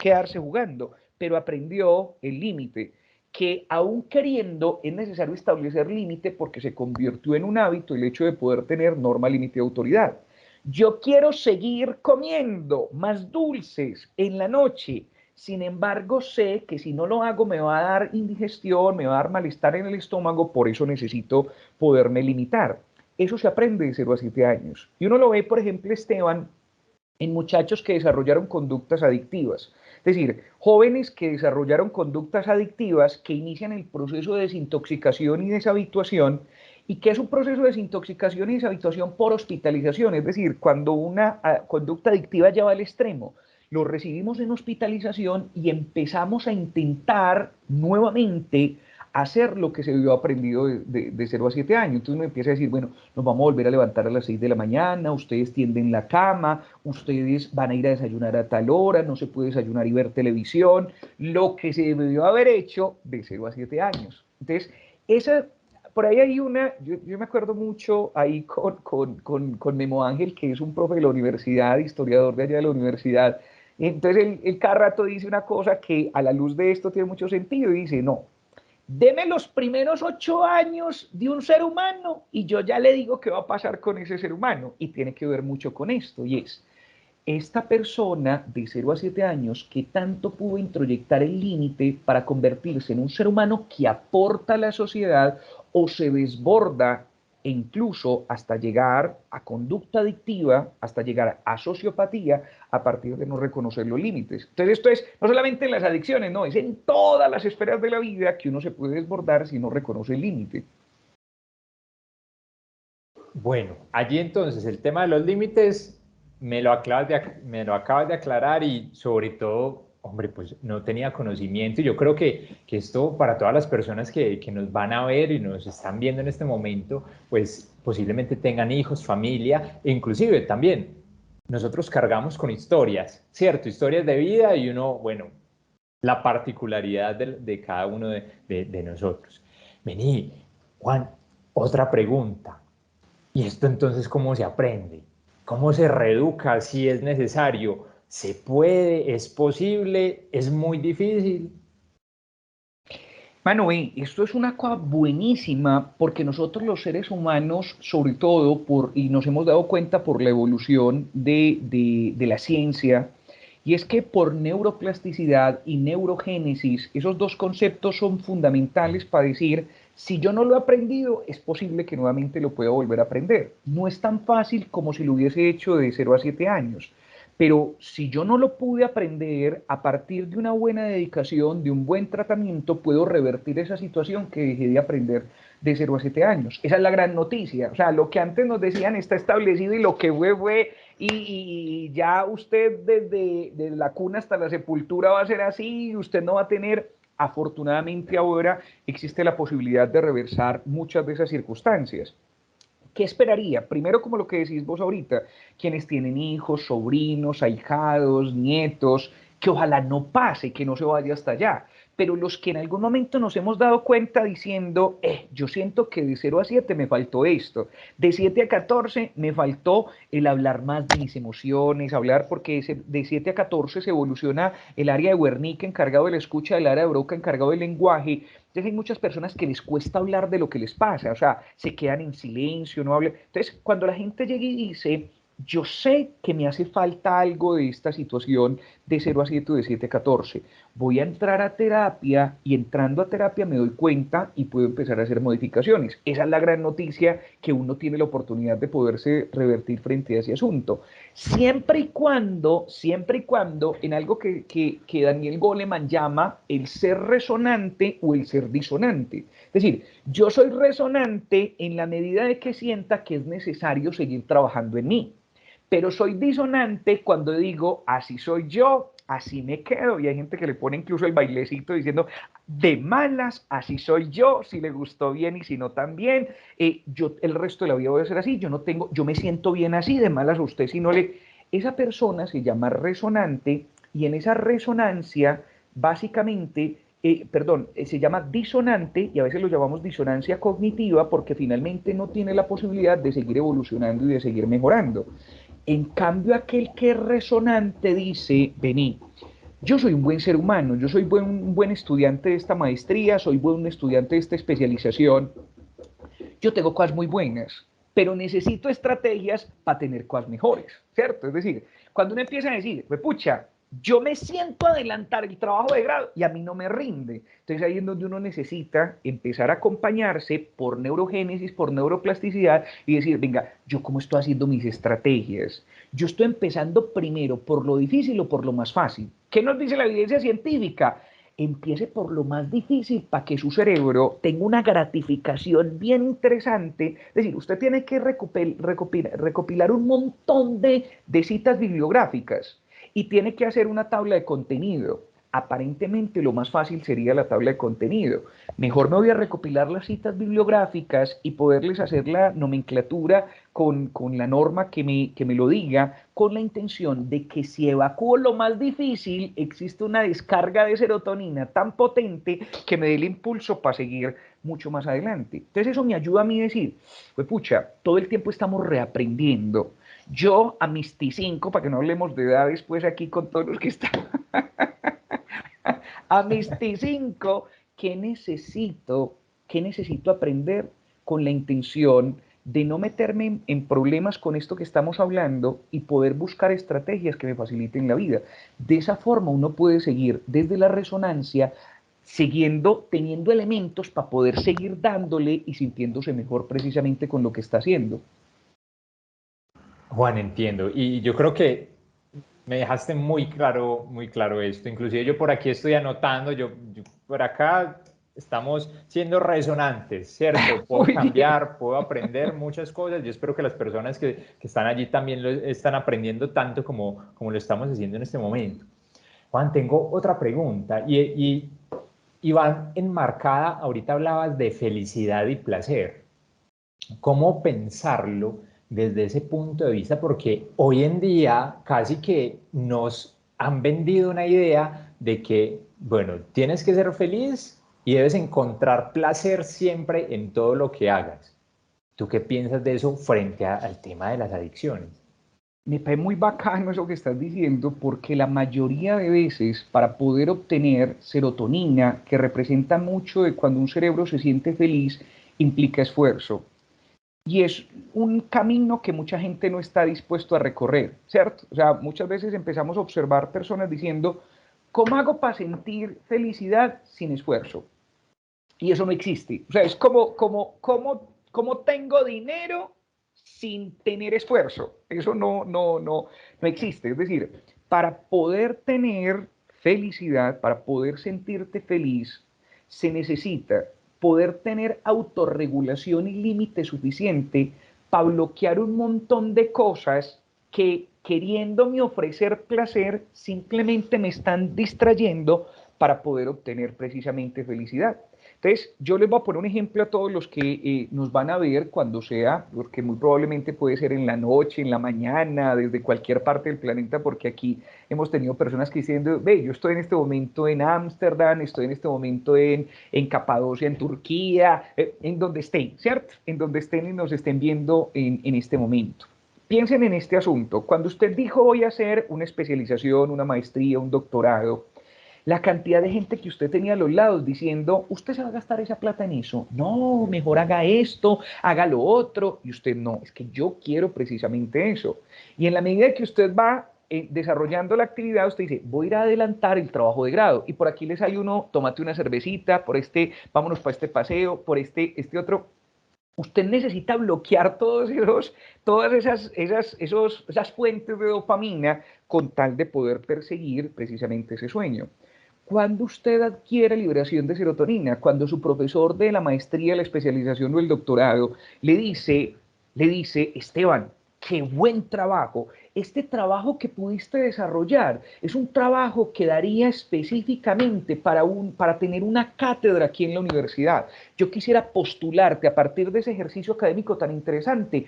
pero aprendió el límite que aún queriendo es necesario establecer límite porque se convirtió en un hábito el hecho de poder tener norma, límite y autoridad. Yo quiero seguir comiendo más dulces en la noche, sin embargo sé que si no lo hago me va a dar indigestión, me va a dar malestar en el estómago, por eso necesito poderme limitar. Eso se aprende de 0 a 7 años. Y uno lo ve, por ejemplo, Esteban, en muchachos que desarrollaron conductas adictivas. Es decir, jóvenes que desarrollaron conductas adictivas que inician el proceso de desintoxicación y deshabituación, y que es un proceso de desintoxicación y deshabituación por hospitalización. Es decir, cuando una conducta adictiva ya va al extremo, lo recibimos en hospitalización y empezamos a intentar nuevamente hacer lo que se vio aprendido de 0 a 7 años. Entonces uno empieza a decir, bueno, nos vamos a volver a levantar a las 6 de la mañana, ustedes tienden la cama, ustedes van a ir a desayunar a tal hora, no se puede desayunar y ver televisión, lo que se debió haber hecho de 0 a 7 años. Entonces, esa, por ahí hay una, yo me acuerdo mucho ahí con Memo Ángel, que es un profe de la universidad, historiador de allá de la universidad. Entonces él cada rato dice una cosa que a la luz de esto tiene mucho sentido y dice, no, deme los primeros 8 años de un ser humano y yo ya le digo qué va a pasar con ese ser humano. Y tiene que ver mucho con esto, y es esta persona de 0 a 7 años que tanto pudo introyectar el límite para convertirse en un ser humano que aporta a la sociedad o se desborda e incluso hasta llegar a conducta adictiva, hasta llegar a sociopatía a partir de no reconocer los límites. Entonces esto es no solamente en las adicciones, no, es en todas las esferas de la vida que uno se puede desbordar si no reconoce el límite. Bueno, allí entonces el tema de los límites me lo acabas de aclarar y sobre todo, hombre, pues no tenía conocimiento y yo creo que esto para todas las personas que nos van a ver y nos están viendo en este momento, pues posiblemente tengan hijos, familia e inclusive también nosotros cargamos con historias, ¿cierto? Historias de vida y uno, bueno, la particularidad de cada uno de nosotros. Vení, Juan, otra pregunta. ¿Y esto entonces cómo se aprende? ¿Cómo se reeduca si es necesario? ¿Se puede? ¿Es posible? ¿Es muy difícil? Mano, esto es una cosa buenísima porque nosotros los seres humanos, sobre todo, y nos hemos dado cuenta por la evolución de la ciencia, y es que por neuroplasticidad y neurogénesis, esos dos conceptos son fundamentales para decir, si yo no lo he aprendido, es posible que nuevamente lo pueda volver a aprender. No es tan fácil como si lo hubiese hecho de 0 a 7 años. Pero si yo no lo pude aprender, a partir de una buena dedicación, de un buen tratamiento, puedo revertir esa situación que dejé de aprender de 0 a 7 años. Esa es la gran noticia. O sea, lo que antes nos decían está establecido y lo que fue, y ya usted desde la cuna hasta la sepultura va a ser así y usted no va a tener. Afortunadamente ahora existe la posibilidad de reversar muchas de esas circunstancias. ¿Qué esperaría? Primero, como lo que decís vos ahorita, quienes tienen hijos, sobrinos, ahijados, nietos, que ojalá no pase, que no se vaya hasta allá. Pero los que en algún momento nos hemos dado cuenta diciendo, yo siento que de 0 a 7 me faltó esto, de 7 a 14 me faltó el hablar más de mis emociones, hablar porque de 7 a 14 se evoluciona el área de Wernicke encargado de la escucha, el área de Broca encargado del lenguaje. Entonces hay muchas personas que les cuesta hablar de lo que les pasa, o sea, se quedan en silencio, no hablan. Entonces, cuando la gente llega y dice, yo sé que me hace falta algo de esta situación de 0 a 7 o de 7 a 14, voy a entrar a terapia y entrando a terapia me doy cuenta y puedo empezar a hacer modificaciones. Esa es la gran noticia que uno tiene la oportunidad de poderse revertir frente a ese asunto. Siempre y cuando en algo que Daniel Goleman llama el ser resonante o el ser disonante. Es decir, yo soy resonante en la medida de que sienta que es necesario seguir trabajando en mí, pero soy disonante cuando digo, así soy yo, así me quedo, y hay gente que le pone incluso el bailecito diciendo, de malas, así soy yo, si le gustó bien y si no también, yo el resto de la vida voy a ser así, yo me siento bien así, de malas a usted, si no le... Esa persona se llama resonante y en esa resonancia, básicamente, se llama disonante y a veces lo llamamos disonancia cognitiva porque finalmente no tiene la posibilidad de seguir evolucionando y de seguir mejorando. En cambio, aquel que es resonante dice, vení, yo soy un buen ser humano, yo soy un buen estudiante de esta maestría, soy buen estudiante de esta especialización, yo tengo cosas muy buenas, pero necesito estrategias para tener cosas mejores, ¿cierto? Es decir, cuando uno empieza a decir, pucha, yo me siento a adelantar el trabajo de grado y a mí no me rinde. Entonces ahí es donde uno necesita empezar a acompañarse por neurogénesis, por neuroplasticidad y decir, venga, ¿yo cómo estoy haciendo mis estrategias? Yo estoy empezando primero por lo difícil o por lo más fácil. ¿Qué nos dice la evidencia científica? Empiece por lo más difícil para que su cerebro tenga una gratificación bien interesante. Es decir, usted tiene que recopilar un montón de citas bibliográficas y tiene que hacer una tabla de contenido. Aparentemente lo más fácil sería la tabla de contenido. Mejor me voy a recopilar las citas bibliográficas y poderles hacer la nomenclatura con la norma que me lo diga, con la intención de que si evacúo lo más difícil, existe una descarga de serotonina tan potente que me dé el impulso para seguir mucho más adelante. Entonces eso me ayuda a mí a decir, pues pucha, todo el tiempo estamos reaprendiendo. Yo a mis T5, para que no hablemos de edades, pues aquí con todos los que están, a mis T5, ¿qué necesito? ¿Qué necesito aprender con la intención de no meterme en problemas con esto que estamos hablando y poder buscar estrategias que me faciliten la vida? De esa forma uno puede seguir desde la resonancia, siguiendo, teniendo elementos para poder seguir dándole y sintiéndose mejor precisamente con lo que está haciendo. Juan, entiendo. Y yo creo que me dejaste muy claro esto. Inclusive yo por aquí estoy anotando, yo por acá estamos siendo resonantes, ¿cierto? Puedo Muy bien. cambiar, puedo aprender muchas cosas. Yo espero que las personas que están allí también lo están aprendiendo tanto como lo estamos haciendo en este momento. Juan, tengo otra pregunta y va enmarcada, ahorita hablabas de felicidad y placer. ¿Cómo pensarlo desde ese punto de vista? Porque hoy en día casi que nos han vendido una idea de que, bueno, tienes que ser feliz y debes encontrar placer siempre en todo lo que hagas. ¿Tú qué piensas de eso frente al tema de las adicciones? Me parece muy bacano eso que estás diciendo, porque la mayoría de veces para poder obtener serotonina, que representa mucho de cuando un cerebro se siente feliz, implica esfuerzo. Y es un camino que mucha gente no está dispuesto a recorrer, ¿cierto? O sea, muchas veces empezamos a observar personas diciendo, ¿cómo hago para sentir felicidad sin esfuerzo? Y eso no existe. O sea, es como tengo dinero sin tener esfuerzo. Eso no existe. Es decir, para poder tener felicidad, para poder sentirte feliz, se necesita poder tener autorregulación y límite suficiente para bloquear un montón de cosas que queriéndome ofrecer placer simplemente me están distrayendo para poder obtener precisamente felicidad. Entonces, yo les voy a poner un ejemplo a todos los que nos van a ver cuando sea, porque muy probablemente puede ser en la noche, en la mañana, desde cualquier parte del planeta, porque aquí hemos tenido personas que dicen, ve, yo estoy en este momento en Ámsterdam, estoy en este momento en Capadocia, en Turquía, en donde estén, ¿cierto? En donde estén y nos estén viendo en este momento. Piensen en este asunto. Cuando usted dijo voy a hacer una especialización, una maestría, un doctorado, la cantidad de gente que usted tenía a los lados diciendo, usted se va a gastar esa plata en eso, no, mejor haga esto, haga lo otro, y usted no, es que yo quiero precisamente eso. Y en la medida que usted va desarrollando la actividad, usted dice, voy a ir a adelantar el trabajo de grado, y por aquí le sale uno, tómate una cervecita, por este, vámonos para este paseo, por este otro. Usted necesita bloquear todas esas fuentes de dopamina con tal de poder perseguir precisamente ese sueño. Cuando usted adquiere liberación de serotonina, cuando su profesor de la maestría, la especialización o el doctorado le dice, Esteban, qué buen trabajo, este trabajo que pudiste desarrollar es un trabajo que daría específicamente para tener una cátedra aquí en la universidad. Yo quisiera postularte a partir de ese ejercicio académico tan interesante,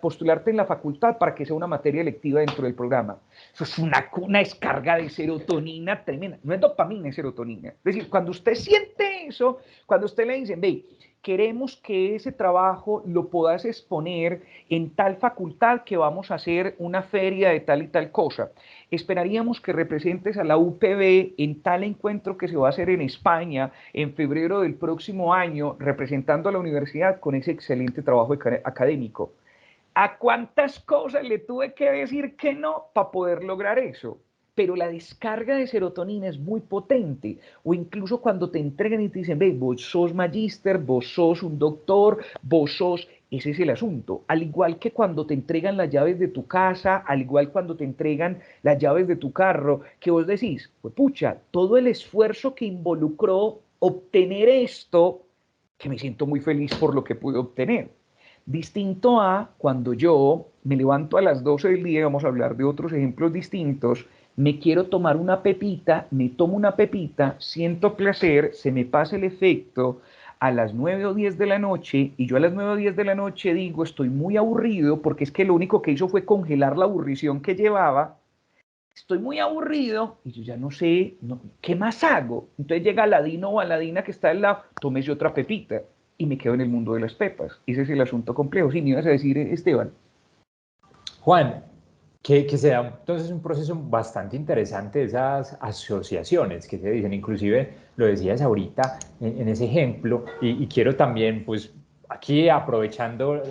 postularte en la facultad para que sea una materia electiva dentro del programa. Eso es una descarga de serotonina tremenda. No es dopamina, es serotonina. Es decir, cuando usted siente eso, cuando usted le dicen, ve, queremos que ese trabajo lo puedas exponer en tal facultad que vamos a hacer una feria de tal y tal cosa. Esperaríamos que representes a la UPB en tal encuentro que se va a hacer en España en febrero del próximo año, representando a la universidad con ese excelente trabajo académico. ¿A cuántas cosas le tuve que decir que no para poder lograr eso? pero la descarga de serotonina es muy potente. O incluso cuando te entregan y te dicen, ve, vos sos magíster, vos sos un doctor, vos sos... Ese es el asunto. Al igual que cuando te entregan las llaves de tu casa, al igual cuando te entregan las llaves de tu carro, que vos decís, pues pucha, todo el esfuerzo que involucró obtener esto, que me siento muy feliz por lo que pude obtener. Distinto a cuando yo me levanto a las 12 del día, vamos a hablar de otros ejemplos distintos, me quiero tomar una pepita, me tomo una pepita, siento placer, se me pasa el efecto a las 9 o 10 de la noche y yo a las 9 o 10 de la noche digo estoy muy aburrido porque es que lo único que hizo fue congelar la aburrición que llevaba, estoy muy aburrido y yo ya no sé, ¿qué más hago? Entonces llega Aladino o Aladina que está al lado, tómese otra pepita y me quedo en el mundo de las pepas. Ese es el asunto complejo. Sí, me ibas a decir, Esteban. Juan, que se da entonces un proceso bastante interesante de esas asociaciones que se dicen, inclusive lo decías ahorita en ese ejemplo, y quiero también, pues aquí aprovechando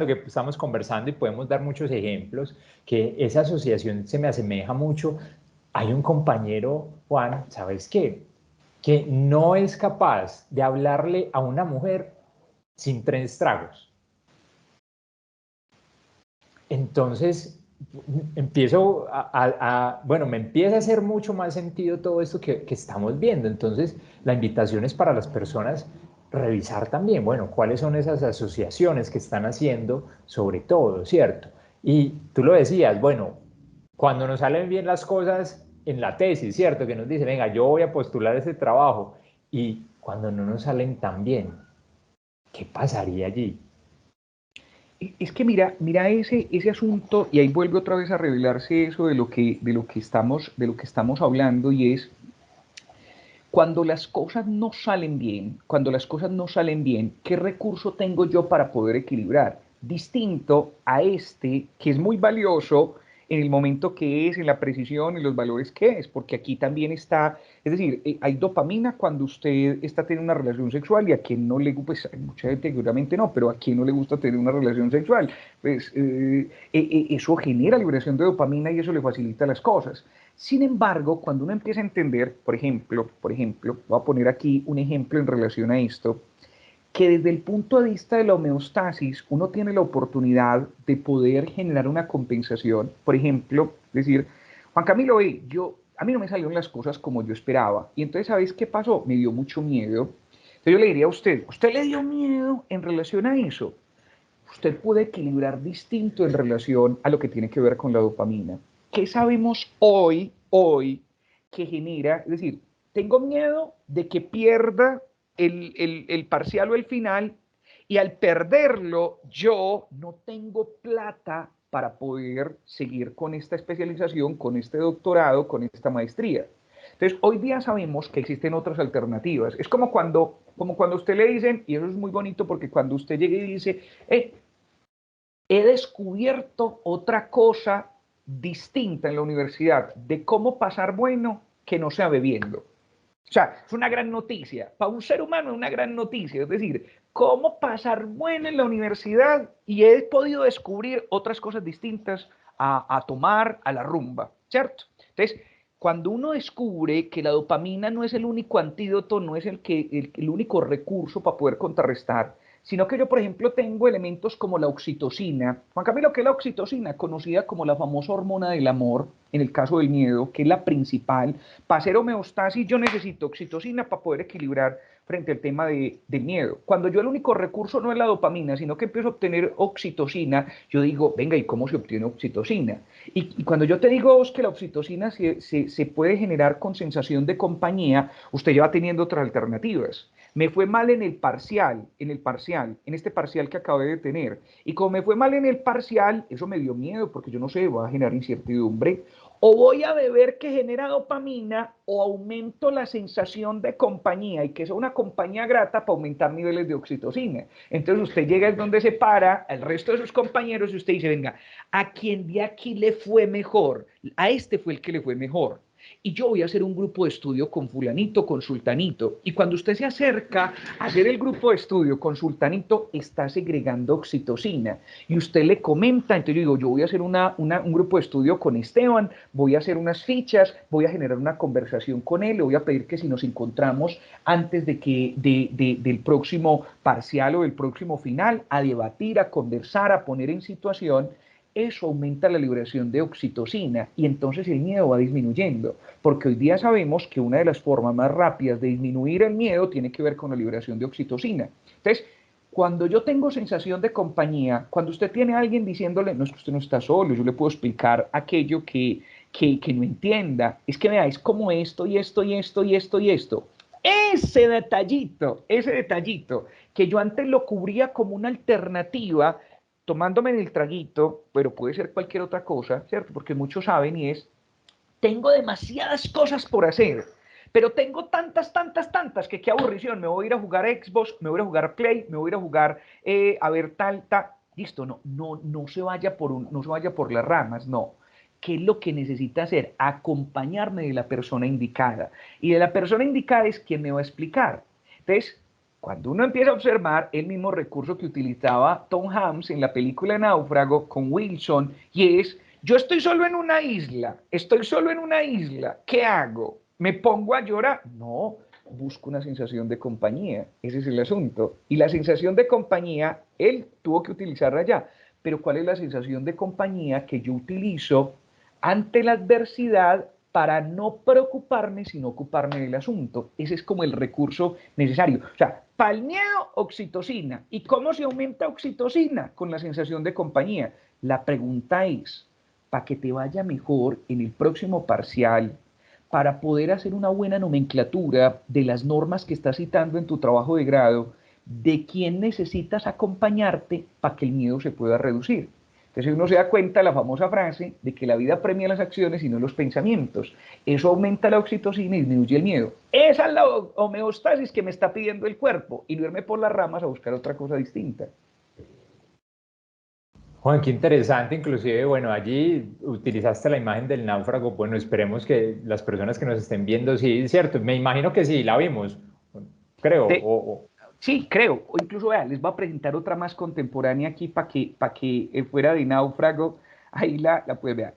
que estamos conversando y podemos dar muchos ejemplos, que esa asociación se me asemeja mucho. Hay un compañero, Juan, ¿sabes qué? Que no es capaz de hablarle a una mujer sin 3 tragos. Entonces, bueno, me empieza a hacer mucho más sentido todo esto que estamos viendo. Entonces, la invitación es para las personas revisar también, bueno, cuáles son esas asociaciones que están haciendo sobre todo, ¿cierto? Y tú lo decías, bueno, cuando nos salen bien las cosas en la tesis, ¿cierto? Que nos dicen, venga, yo voy a postular ese trabajo. Y cuando no nos salen tan bien, ¿qué pasaría allí? Es que mira ese asunto, y ahí vuelve otra vez a revelarse eso de lo que estamos hablando, y es cuando las cosas no salen bien, cuando las cosas no salen bien, ¿qué recurso tengo yo para poder equilibrar? Distinto a este, que es muy valioso en el momento que es, en la precisión, en los valores que es, porque aquí también está, es decir, hay dopamina cuando usted está teniendo una relación sexual y a quien no le gusta, pues hay mucha gente que seguramente no, pero a quien no le gusta tener una relación sexual, pues eso genera liberación de dopamina y eso le facilita las cosas. Sin embargo, cuando uno empieza a entender, por ejemplo, voy a poner aquí un ejemplo en relación a esto, que desde el punto de vista de la homeostasis, uno tiene la oportunidad de poder generar una compensación. Por ejemplo, decir, Juan Camilo, a mí no me salieron las cosas como yo esperaba. Y entonces, ¿sabéis qué pasó? Me dio mucho miedo. Entonces yo le diría a usted le dio miedo en relación a eso. Usted puede equilibrar distinto en relación a lo que tiene que ver con la dopamina. ¿Qué sabemos hoy que genera? Es decir, tengo miedo de que pierda el parcial o el final y al perderlo yo no tengo plata para poder seguir con esta especialización, con este doctorado, con esta maestría. Entonces, hoy día sabemos que existen otras alternativas. Es como cuando a usted le dicen, y eso es muy bonito porque cuando usted llega y dice, he descubierto otra cosa distinta en la universidad de cómo pasar bueno que no sea bebiendo. O sea, es una gran noticia. Para un ser humano es una gran noticia. Es decir, cómo pasar bueno en la universidad y he podido descubrir otras cosas distintas a tomar, a la rumba, ¿cierto? Entonces, cuando uno descubre que la dopamina no es el único antídoto, no es el único recurso para poder contrarrestar, sino que yo, por ejemplo, tengo elementos como la oxitocina. Juan Camilo, ¿qué es la oxitocina? Conocida como la famosa hormona del amor, en el caso del miedo, que es la principal. Para hacer homeostasis yo necesito oxitocina para poder equilibrar frente al tema del miedo. Cuando yo el único recurso no es la dopamina, sino que empiezo a obtener oxitocina, yo digo, venga, ¿y cómo se obtiene oxitocina? Y cuando yo te digo que la oxitocina se puede generar con sensación de compañía, usted ya va teniendo otras alternativas. Me fue mal en este parcial que acabé de tener. Y como me fue mal en el parcial, eso me dio miedo porque yo no sé, va a generar incertidumbre. O voy a beber que genera dopamina o aumento la sensación de compañía y que sea una compañía grata para aumentar niveles de oxitocina. Entonces usted llega es donde se para al resto de sus compañeros y usted dice, venga, a quien de aquí le fue mejor, a este fue el que le fue mejor. y yo voy a hacer un grupo de estudio con fulanito, con sultanito. Y cuando usted se acerca a hacer el grupo de estudio con sultanito, está segregando oxitocina. Y usted le comenta, entonces yo digo, yo voy a hacer un grupo de estudio con Esteban, voy a hacer unas fichas, voy a generar una conversación con él, le voy a pedir que si nos encontramos antes del próximo parcial o del próximo final, a debatir, a conversar, a poner en situación, eso aumenta la liberación de oxitocina y entonces el miedo va disminuyendo, porque hoy día sabemos que una de las formas más rápidas de disminuir el miedo tiene que ver con la liberación de oxitocina. Entonces, cuando yo tengo sensación de compañía, cuando usted tiene a alguien diciéndole, no es que usted no está solo, yo le puedo explicar aquello que no entienda, es que vea, es como esto y esto y esto y esto y esto. Ese detallito, que yo antes lo cubría como una alternativa, tomándome el traguito, pero puede ser cualquier otra cosa, ¿cierto? Porque muchos saben y es, tengo demasiadas cosas por hacer, pero tengo tantas, que qué aburrición, me voy a ir a jugar Xbox, me voy a ir a jugar Play, me voy a ir a jugar, a ver tal, listo, no se vaya no se vaya por las ramas, no. ¿Qué es lo que necesita hacer? Acompañarme de la persona indicada. Y de la persona indicada es quien me va a explicar. Entonces, cuando uno empieza a observar el mismo recurso que utilizaba Tom Hanks en la película Náufrago con Wilson, y es, yo estoy solo en una isla, ¿qué hago? ¿Me pongo a llorar? No, busco una sensación de compañía, ese es el asunto. Y la sensación de compañía, él tuvo que utilizarla ya, pero ¿cuál es la sensación de compañía que yo utilizo ante la adversidad para no preocuparme, sino ocuparme del asunto? Ese es como el recurso necesario. O sea, para el miedo, oxitocina. ¿Y cómo se aumenta oxitocina? Con la sensación de compañía. La pregunta es, para que te vaya mejor en el próximo parcial, para poder hacer una buena nomenclatura de las normas que estás citando en tu trabajo de grado, de quién necesitas acompañarte para que el miedo se pueda reducir. Entonces uno se da cuenta de la famosa frase de que la vida premia las acciones y no los pensamientos. Eso aumenta la oxitocina y disminuye el miedo. Esa es la homeostasis que me está pidiendo el cuerpo y no irme por las ramas a buscar otra cosa distinta. Juan, qué interesante, inclusive, bueno, allí utilizaste la imagen del náufrago, bueno, esperemos que las personas que nos estén viendo, sí, cierto, me imagino que sí, la vimos, creo, De, sí, creo. O incluso, vea, les voy a presentar otra más contemporánea aquí para que fuera de náufrago, ahí la puede ver.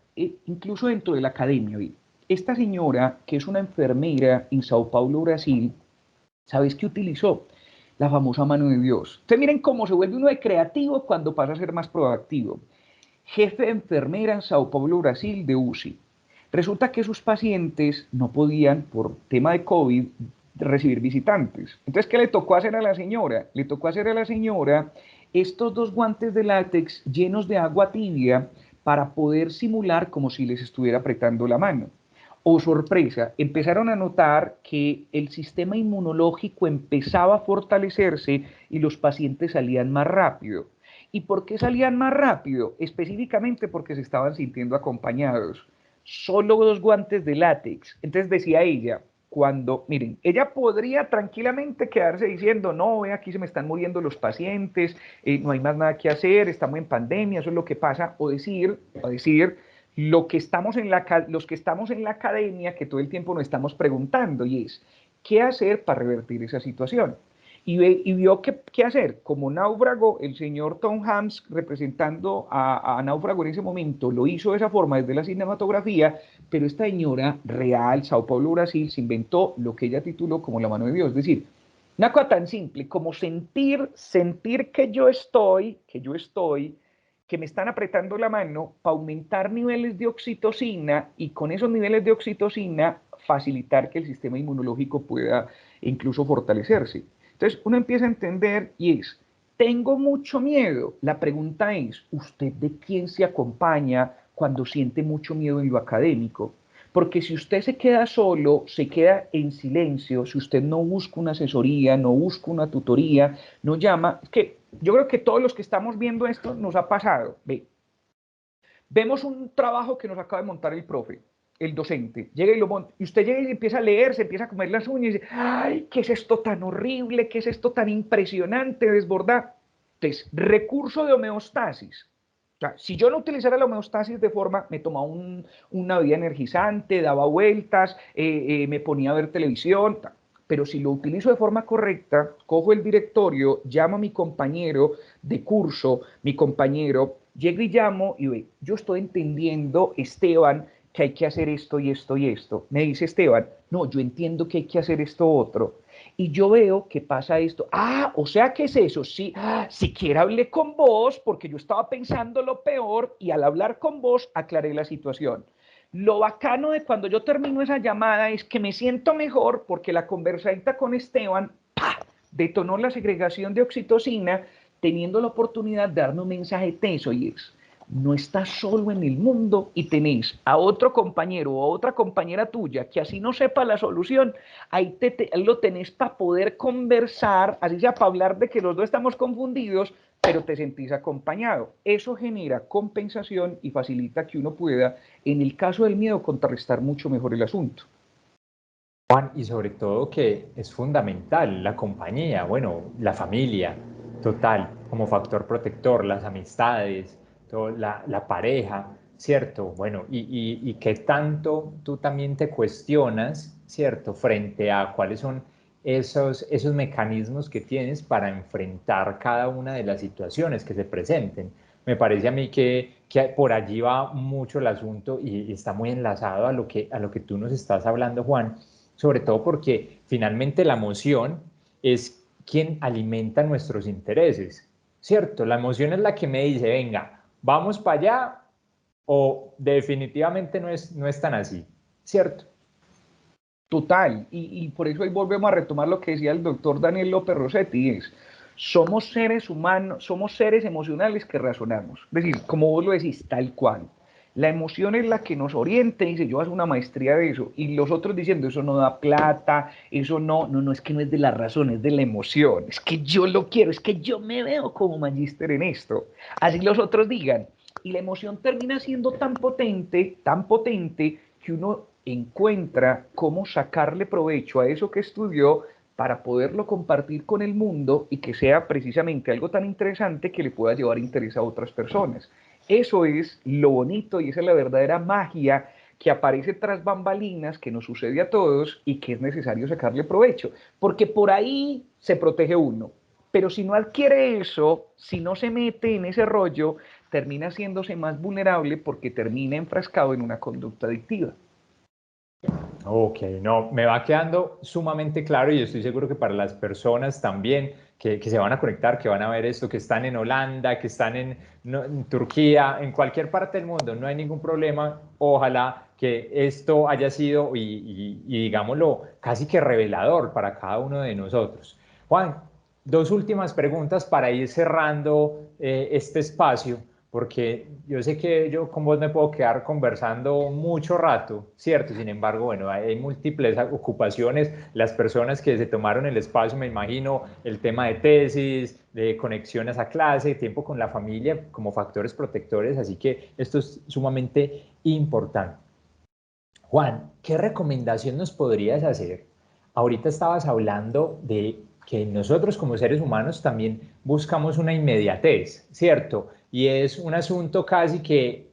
Incluso dentro de la academia, ¿ve? Esta señora, que es una enfermera en Sao Paulo, Brasil, ¿sabes qué utilizó? La famosa mano de Dios. Ustedes miren cómo se vuelve uno de creativo cuando pasa a ser más proactivo. Jefe de enfermera en Sao Paulo, Brasil, de UCI. Resulta que sus pacientes no podían, por tema de COVID, recibir visitantes. Entonces, ¿qué le tocó hacer a la señora? Le tocó hacer a la señora estos dos guantes de látex llenos de agua tibia para poder simular como si les estuviera apretando la mano. Oh, sorpresa, empezaron a notar que el sistema inmunológico empezaba a fortalecerse y los pacientes salían más rápido. ¿Y por qué salían más rápido? Específicamente porque se estaban sintiendo acompañados. Solo dos guantes de látex. Entonces decía ella, cuando, miren, ella podría tranquilamente quedarse diciendo, no, ve, aquí se me están muriendo los pacientes, no hay más nada que hacer, estamos en pandemia, eso es lo que pasa, o decir lo que estamos en los que estamos en la academia, que todo el tiempo nos estamos preguntando, y es, ¿qué hacer para revertir esa situación? Y vio qué hacer. Como Náufrago, el señor Tom Hanks, representando a Náufrago en ese momento, lo hizo de esa forma desde la cinematografía, pero esta señora real, Sao Paulo, Brasil, se inventó lo que ella tituló como la mano de Dios. Es decir, una cosa tan simple como sentir que me están apretando la mano para aumentar niveles de oxitocina y con esos niveles de oxitocina facilitar que el sistema inmunológico pueda incluso fortalecerse. Entonces uno empieza a entender y es, tengo mucho miedo. La pregunta es, ¿usted de quién se acompaña cuando siente mucho miedo en lo académico? Porque si usted se queda solo, se queda en silencio, si usted no busca una asesoría, no busca una tutoría, no llama, es que yo creo que todos los que estamos viendo esto nos ha pasado. Vemos un trabajo que nos acaba de montar el profe, el docente, llega y lo monta, y usted llega y empieza a leer, se empieza a comer las uñas y dice, ay, ¿qué es esto tan horrible? ¿Qué es esto tan impresionante, desbordar? Entonces, recurso de homeostasis. O sea, si yo no utilizara la homeostasis de forma, me tomaba una bebida energizante, daba vueltas, me ponía a ver televisión, pero si lo utilizo de forma correcta, cojo el directorio, llamo a mi compañero de curso, mi compañero, llego y llamo y ve, yo estoy entendiendo, Esteban, que hay que hacer esto y esto y esto. Me dice Esteban, no, yo entiendo que hay que hacer esto otro. Y yo veo que pasa esto. Ah, o sea, ¿qué es eso? Sí, siquiera hablé con vos porque yo estaba pensando lo peor y al hablar con vos aclaré la situación. Lo bacano de cuando yo termino esa llamada es que me siento mejor porque la conversadita con Esteban ¡pah!, detonó la segregación de oxitocina, teniendo la oportunidad de darme un mensaje teso y es, no estás solo en el mundo y tenés a otro compañero o a otra compañera tuya que así no sepa la solución, ahí lo tenés para poder conversar, así sea para hablar de que los dos estamos confundidos, pero te sentís acompañado. Eso genera compensación y facilita que uno pueda, en el caso del miedo, contrarrestar mucho mejor el asunto. Juan, y sobre todo que es fundamental la compañía, bueno, la familia, total, como factor protector, las amistades, la pareja, ¿cierto? Bueno, y qué tanto tú también te cuestionas, ¿cierto? Frente a cuáles son esos mecanismos que tienes para enfrentar cada una de las situaciones que se presenten. Me parece a mí que por allí va mucho el asunto y está muy enlazado a lo que tú nos estás hablando, Juan, sobre todo porque finalmente la emoción es quien alimenta nuestros intereses, ¿cierto? La emoción es la que me dice, venga, vamos para allá o definitivamente no es tan así, ¿cierto? Total, y por eso ahí volvemos a retomar lo que decía el doctor Daniel López Rossetti, es, somos seres humanos, somos seres emocionales que razonamos. Es decir, como vos lo decís, tal cual. La emoción es la que nos orienta y dice, yo hago una maestría de eso. Y los otros diciendo, eso no da plata, eso no, es que no es de la razón, es de la emoción. Es que yo lo quiero, es que yo me veo como magíster en esto. Así los otros digan. Y la emoción termina siendo tan potente, que uno encuentra cómo sacarle provecho a eso que estudió para poderlo compartir con el mundo y que sea precisamente algo tan interesante que le pueda llevar interés a otras personas. Eso es lo bonito y esa es la verdadera magia que aparece tras bambalinas, que nos sucede a todos y que es necesario sacarle provecho, porque por ahí se protege uno. Pero si no adquiere eso, si no se mete en ese rollo, termina haciéndose más vulnerable porque termina enfrascado en una conducta adictiva. Ok, no, me va quedando sumamente claro y estoy seguro que para las personas también que se van a conectar, que van a ver esto, que están en Holanda, que están en Turquía, en cualquier parte del mundo, no hay ningún problema. Ojalá que esto haya sido, y digámoslo, casi que revelador para cada uno de nosotros. Juan, dos últimas preguntas para ir cerrando este espacio porque yo sé que yo con vos me puedo quedar conversando mucho rato, ¿cierto? Sin embargo, bueno, hay múltiples ocupaciones, las personas que se tomaron el espacio, me imagino, el tema de tesis, de conexiones a clase, tiempo con la familia como factores protectores, así que esto es sumamente importante. Juan, ¿qué recomendación nos podrías hacer? Ahorita estabas hablando de que nosotros como seres humanos también buscamos una inmediatez, ¿cierto? Y es un asunto casi que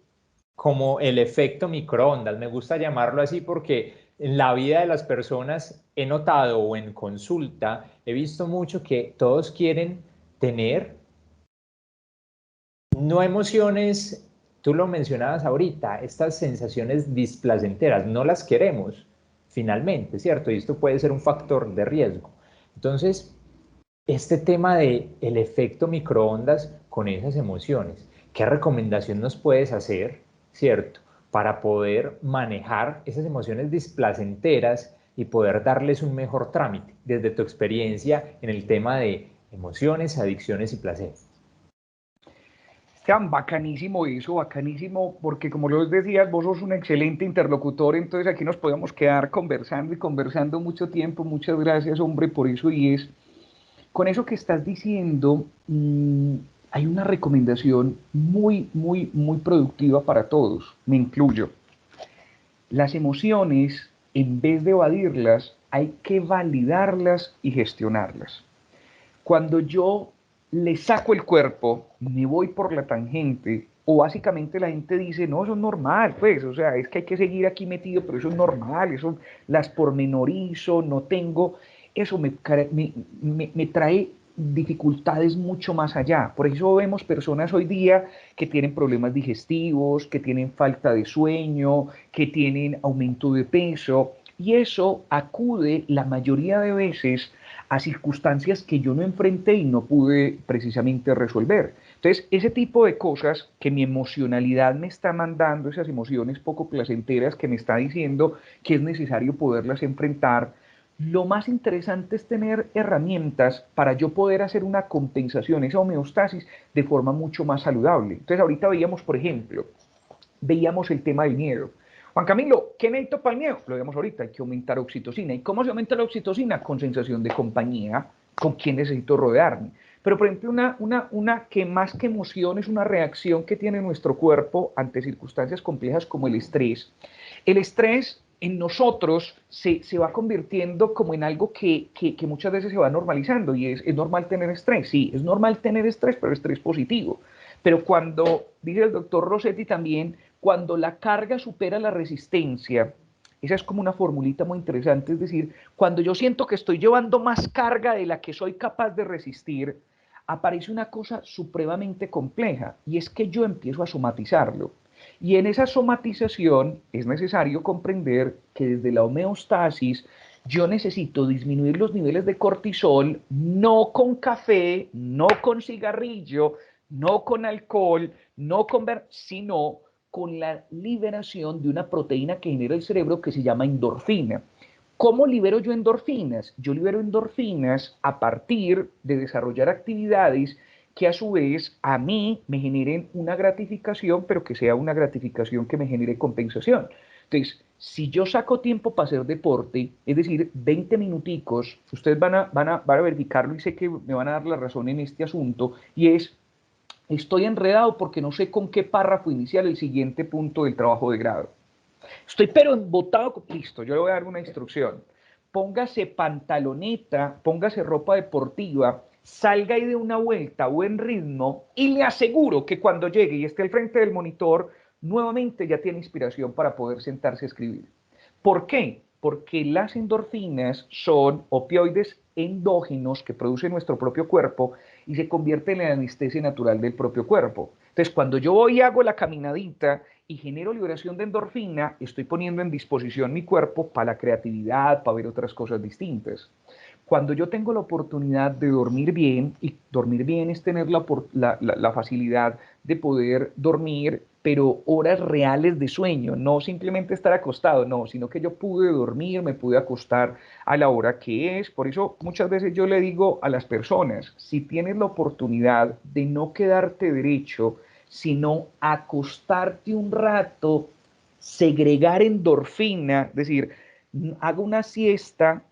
como el efecto microondas, me gusta llamarlo así porque en la vida de las personas he notado o en consulta he visto mucho que todos quieren tener no emociones, tú lo mencionabas ahorita, estas sensaciones displacenteras, no las queremos finalmente, ¿cierto? Y esto puede ser un factor de riesgo. Entonces, este tema de el efecto microondas con esas emociones, ¿qué recomendación nos puedes hacer, ¿cierto? Para poder manejar esas emociones displacenteras y poder darles un mejor trámite desde tu experiencia en el tema de emociones, adicciones y placer. Esteban, bacanísimo eso, bacanísimo, porque como lo decías, vos sos un excelente interlocutor, entonces aquí nos podemos quedar conversando y conversando mucho tiempo. Muchas gracias, hombre, por eso. Y es, con eso que estás diciendo, hay una recomendación muy productiva para todos, me incluyo. Las emociones, en vez de evadirlas, hay que validarlas y gestionarlas. Cuando yo le saco el cuerpo, me voy por la tangente o básicamente la gente dice, no, eso es normal, pues, o sea, es que hay que seguir aquí metido, pero eso es normal, eso las pormenorizo, no tengo, eso me trae dificultades mucho más allá. Por eso vemos personas hoy día que tienen problemas digestivos, que tienen falta de sueño, que tienen aumento de peso, y eso acude la mayoría de veces a circunstancias que yo no enfrenté y no pude precisamente resolver. Entonces, ese tipo de cosas que mi emocionalidad me está mandando, esas emociones poco placenteras que me está diciendo que es necesario poderlas enfrentar, lo más interesante es tener herramientas para yo poder hacer una compensación, esa homeostasis, de forma mucho más saludable. Entonces, ahorita veíamos, por ejemplo, veíamos el tema del miedo. Juan Camilo, ¿qué necesito para el miedo? Lo vemos ahorita, hay que aumentar oxitocina. ¿Y cómo se aumenta la oxitocina? Con sensación de compañía, con quién necesito rodearme. Pero, por ejemplo, una que más que emoción es una reacción que tiene nuestro cuerpo ante circunstancias complejas como el estrés. El estrés en nosotros se va convirtiendo como en algo que muchas veces se va normalizando y es normal tener estrés. Sí, es normal tener estrés, pero estrés positivo. Pero cuando, dice el doctor Rossetti también, cuando la carga supera la resistencia, esa es como una formulita muy interesante, es decir, cuando yo siento que estoy llevando más carga de la que soy capaz de resistir, aparece una cosa supremamente compleja y es que yo empiezo a somatizarlo. Y en esa somatización es necesario comprender que desde la homeostasis yo necesito disminuir los niveles de cortisol, no con café, no con cigarrillo, no con alcohol, no con sino con la liberación de una proteína que genera el cerebro que se llama endorfina. ¿Cómo libero yo endorfinas? Yo libero endorfinas a partir de desarrollar actividades que a su vez a mí me generen una gratificación, pero que sea una gratificación que me genere compensación. Entonces, si yo saco tiempo para hacer deporte, es decir, 20 minuticos, ustedes van a verificarlo y sé que me van a dar la razón en este asunto, y es, estoy enredado porque no sé con qué párrafo iniciar el siguiente punto del trabajo de grado. Estoy pero embotado, listo, yo le voy a dar una instrucción. Póngase pantaloneta, póngase ropa deportiva, salga y de una vuelta a buen ritmo y le aseguro que cuando llegue y esté al frente del monitor, nuevamente ya tiene inspiración para poder sentarse a escribir. ¿Por qué? Porque las endorfinas son opioides endógenos que produce nuestro propio cuerpo y se convierten en la anestesia natural del propio cuerpo. Entonces, cuando yo voy y hago la caminadita y genero liberación de endorfina, estoy poniendo en disposición mi cuerpo para la creatividad, para ver otras cosas distintas. Cuando yo tengo la oportunidad de dormir bien, y dormir bien es tener la facilidad de poder dormir, pero horas reales de sueño, no simplemente estar acostado, no, sino que yo pude dormir, me pude acostar a la hora que es. Por eso muchas veces yo le digo a las personas, si tienes la oportunidad de no quedarte derecho, sino acostarte un rato, segregar endorfina, es decir, hago una siesta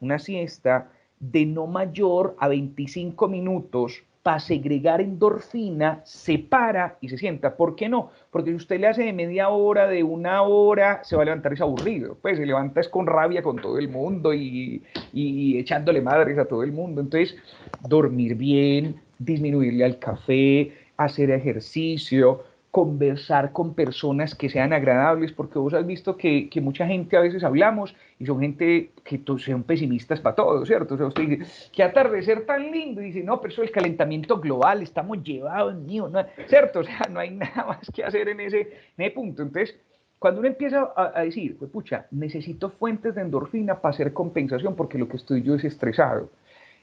de no mayor a 25 minutos para segregar endorfina, se para y se sienta. ¿Por qué no? Porque si usted le hace de media hora, de una hora, se va a levantar es aburrido. Pues se levanta es con rabia con todo el mundo y echándole madres a todo el mundo. Entonces, dormir bien, disminuirle al café, hacer ejercicio, conversar con personas que sean agradables, porque vos has visto que mucha gente a veces hablamos y son gente que son pesimistas para todo, ¿cierto? O sea, usted dice, qué atardecer tan lindo, y dice, no, pero eso es el calentamiento global, estamos llevados, mío, no, ¿cierto? O sea, no hay nada más que hacer en ese punto. Entonces, cuando uno empieza a decir, pues pucha, necesito fuentes de endorfina para hacer compensación porque lo que estoy yo es estresado.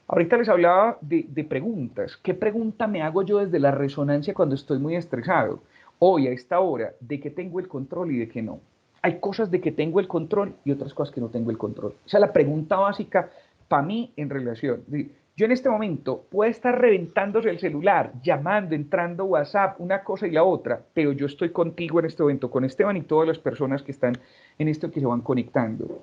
Ahorita les hablaba de preguntas. ¿Qué pregunta me hago yo desde la resonancia cuando estoy muy estresado? Hoy, a esta hora, de qué tengo el control y de qué no. Hay cosas de que tengo el control y otras cosas que no tengo el control. Esa es la pregunta básica para mí en relación. Yo en este momento puedo estar reventándose el celular, llamando, entrando WhatsApp, una cosa y la otra, pero yo estoy contigo en este momento, con Esteban y todas las personas que están en esto que se van conectando.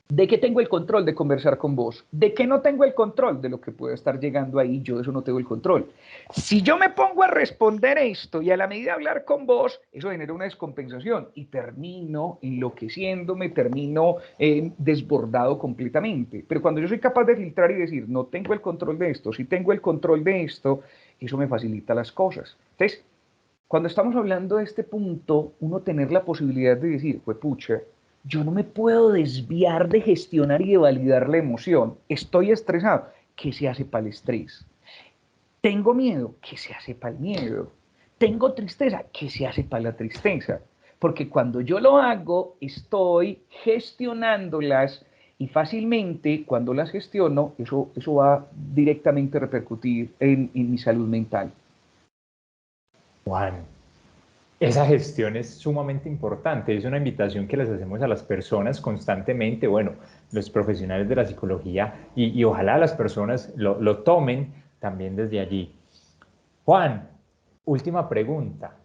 ¿De qué tengo el control de conversar con vos? ¿De qué no tengo el control? De lo que puede estar llegando ahí, yo de eso no tengo el control. Si yo me pongo a responder esto y a la medida de hablar con vos, eso genera una descompensación y termino enloqueciéndome, termino desbordado completamente. Pero cuando yo soy capaz de filtrar y decir, no tengo el control de esto, si tengo el control de esto, eso me facilita las cosas. Entonces, Cuando estamos hablando de este punto, uno tener la posibilidad de decir, pues pucha, yo no me puedo desviar de gestionar y de validar la emoción. Estoy estresado. ¿Qué se hace para el estrés? Tengo miedo. ¿Qué se hace para el miedo? Tengo tristeza. ¿Qué se hace para la tristeza? Porque cuando yo lo hago, estoy gestionándolas y fácilmente cuando las gestiono, eso va directamente a repercutir en mi salud mental. Juan, esa gestión es sumamente importante, es una invitación que les hacemos a las personas constantemente, bueno, los profesionales de la psicología y ojalá las personas lo tomen también desde allí. Juan, última pregunta.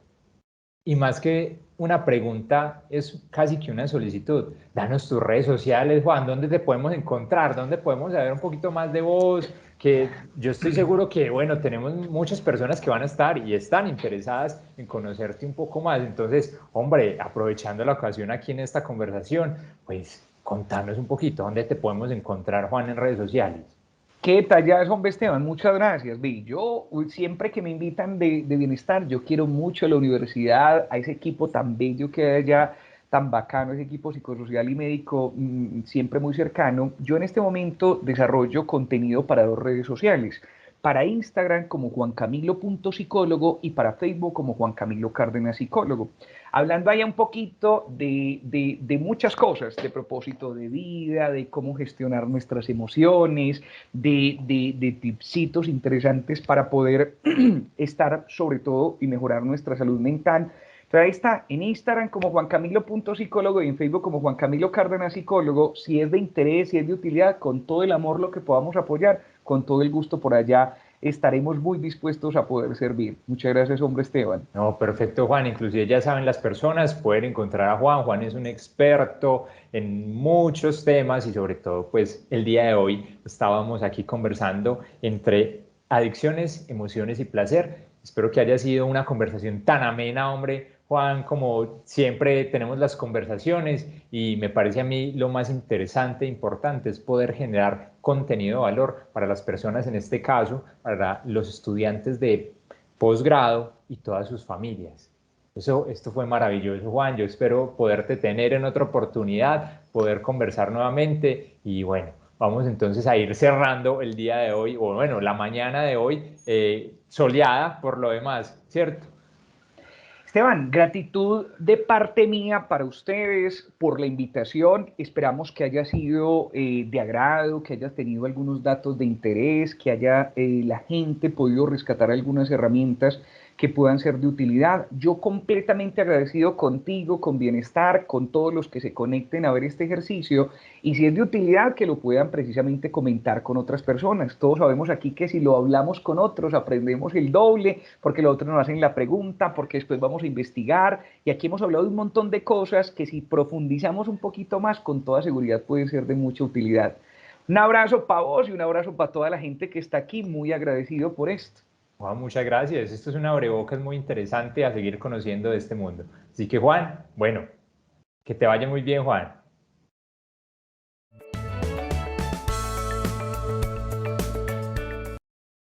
Y más que una pregunta, es casi que una solicitud. Danos tus redes sociales, Juan, ¿dónde te podemos encontrar? ¿Dónde podemos saber un poquito más de vos? Que yo estoy seguro que, bueno, tenemos muchas personas que van a estar y están interesadas en conocerte un poco más. Entonces, hombre, aprovechando la ocasión aquí en esta conversación, pues contanos un poquito, ¿dónde te podemos encontrar, Juan, en redes sociales? Qué detalladas, hombre Esteban, muchas gracias. Ve, yo siempre que me invitan de bienestar, yo quiero mucho a la universidad, a ese equipo tan bello que hay allá, tan bacano, ese equipo psicosocial y médico, siempre muy cercano. Yo en este momento desarrollo contenido para dos redes sociales, para Instagram como juancamilo.psicólogo y para Facebook como Juan Camilo Cárdenas Psicólogo. Hablando allá un poquito de muchas cosas, de propósito de vida, de cómo gestionar nuestras emociones, de tipsitos interesantes para poder estar sobre todo y mejorar nuestra salud mental. Pero ahí está, en Instagram como juancamilo.psicólogo y en Facebook como Juan Camilo Cárdenas Psicólogo. Si es de interés, si es de utilidad, con todo el amor lo que podamos apoyar, con todo el gusto por allá estaremos muy dispuestos a poder servir. Muchas gracias, hombre Esteban. No, perfecto, Juan. Inclusive ya saben las personas, pueden encontrar a Juan. Juan es un experto en muchos temas y sobre todo, pues el día de hoy estábamos aquí conversando entre adicciones, emociones y placer. Espero que haya sido una conversación tan amena, hombre. Juan, como siempre tenemos las conversaciones y me parece a mí lo más interesante e importante es poder generar contenido de valor para las personas, en este caso, para los estudiantes de posgrado y todas sus familias. Esto fue maravilloso, Juan. Yo espero poderte tener en otra oportunidad, poder conversar nuevamente y bueno, vamos entonces a ir cerrando el día de hoy, o bueno, la mañana de hoy, soleada por lo demás, ¿cierto? Esteban, gratitud de parte mía para ustedes por la invitación. Esperamos que haya sido de agrado, que hayas tenido algunos datos de interés, que haya la gente podido rescatar algunas herramientas que puedan ser de utilidad. Yo completamente agradecido contigo, con Bienestar, con todos los que se conecten a ver este ejercicio y si es de utilidad que lo puedan precisamente comentar con otras personas. Todos sabemos aquí que si lo hablamos con otros aprendemos el doble porque los otros nos hacen la pregunta, porque después vamos a investigar y aquí hemos hablado de un montón de cosas que si profundizamos un poquito más con toda seguridad pueden ser de mucha utilidad. Un abrazo para vos y un abrazo para toda la gente que está aquí, muy agradecido por esto. Juan, muchas gracias. Esto es una abrebocas muy interesante a seguir conociendo de este mundo. Así que, Juan, bueno, que te vaya muy bien, Juan.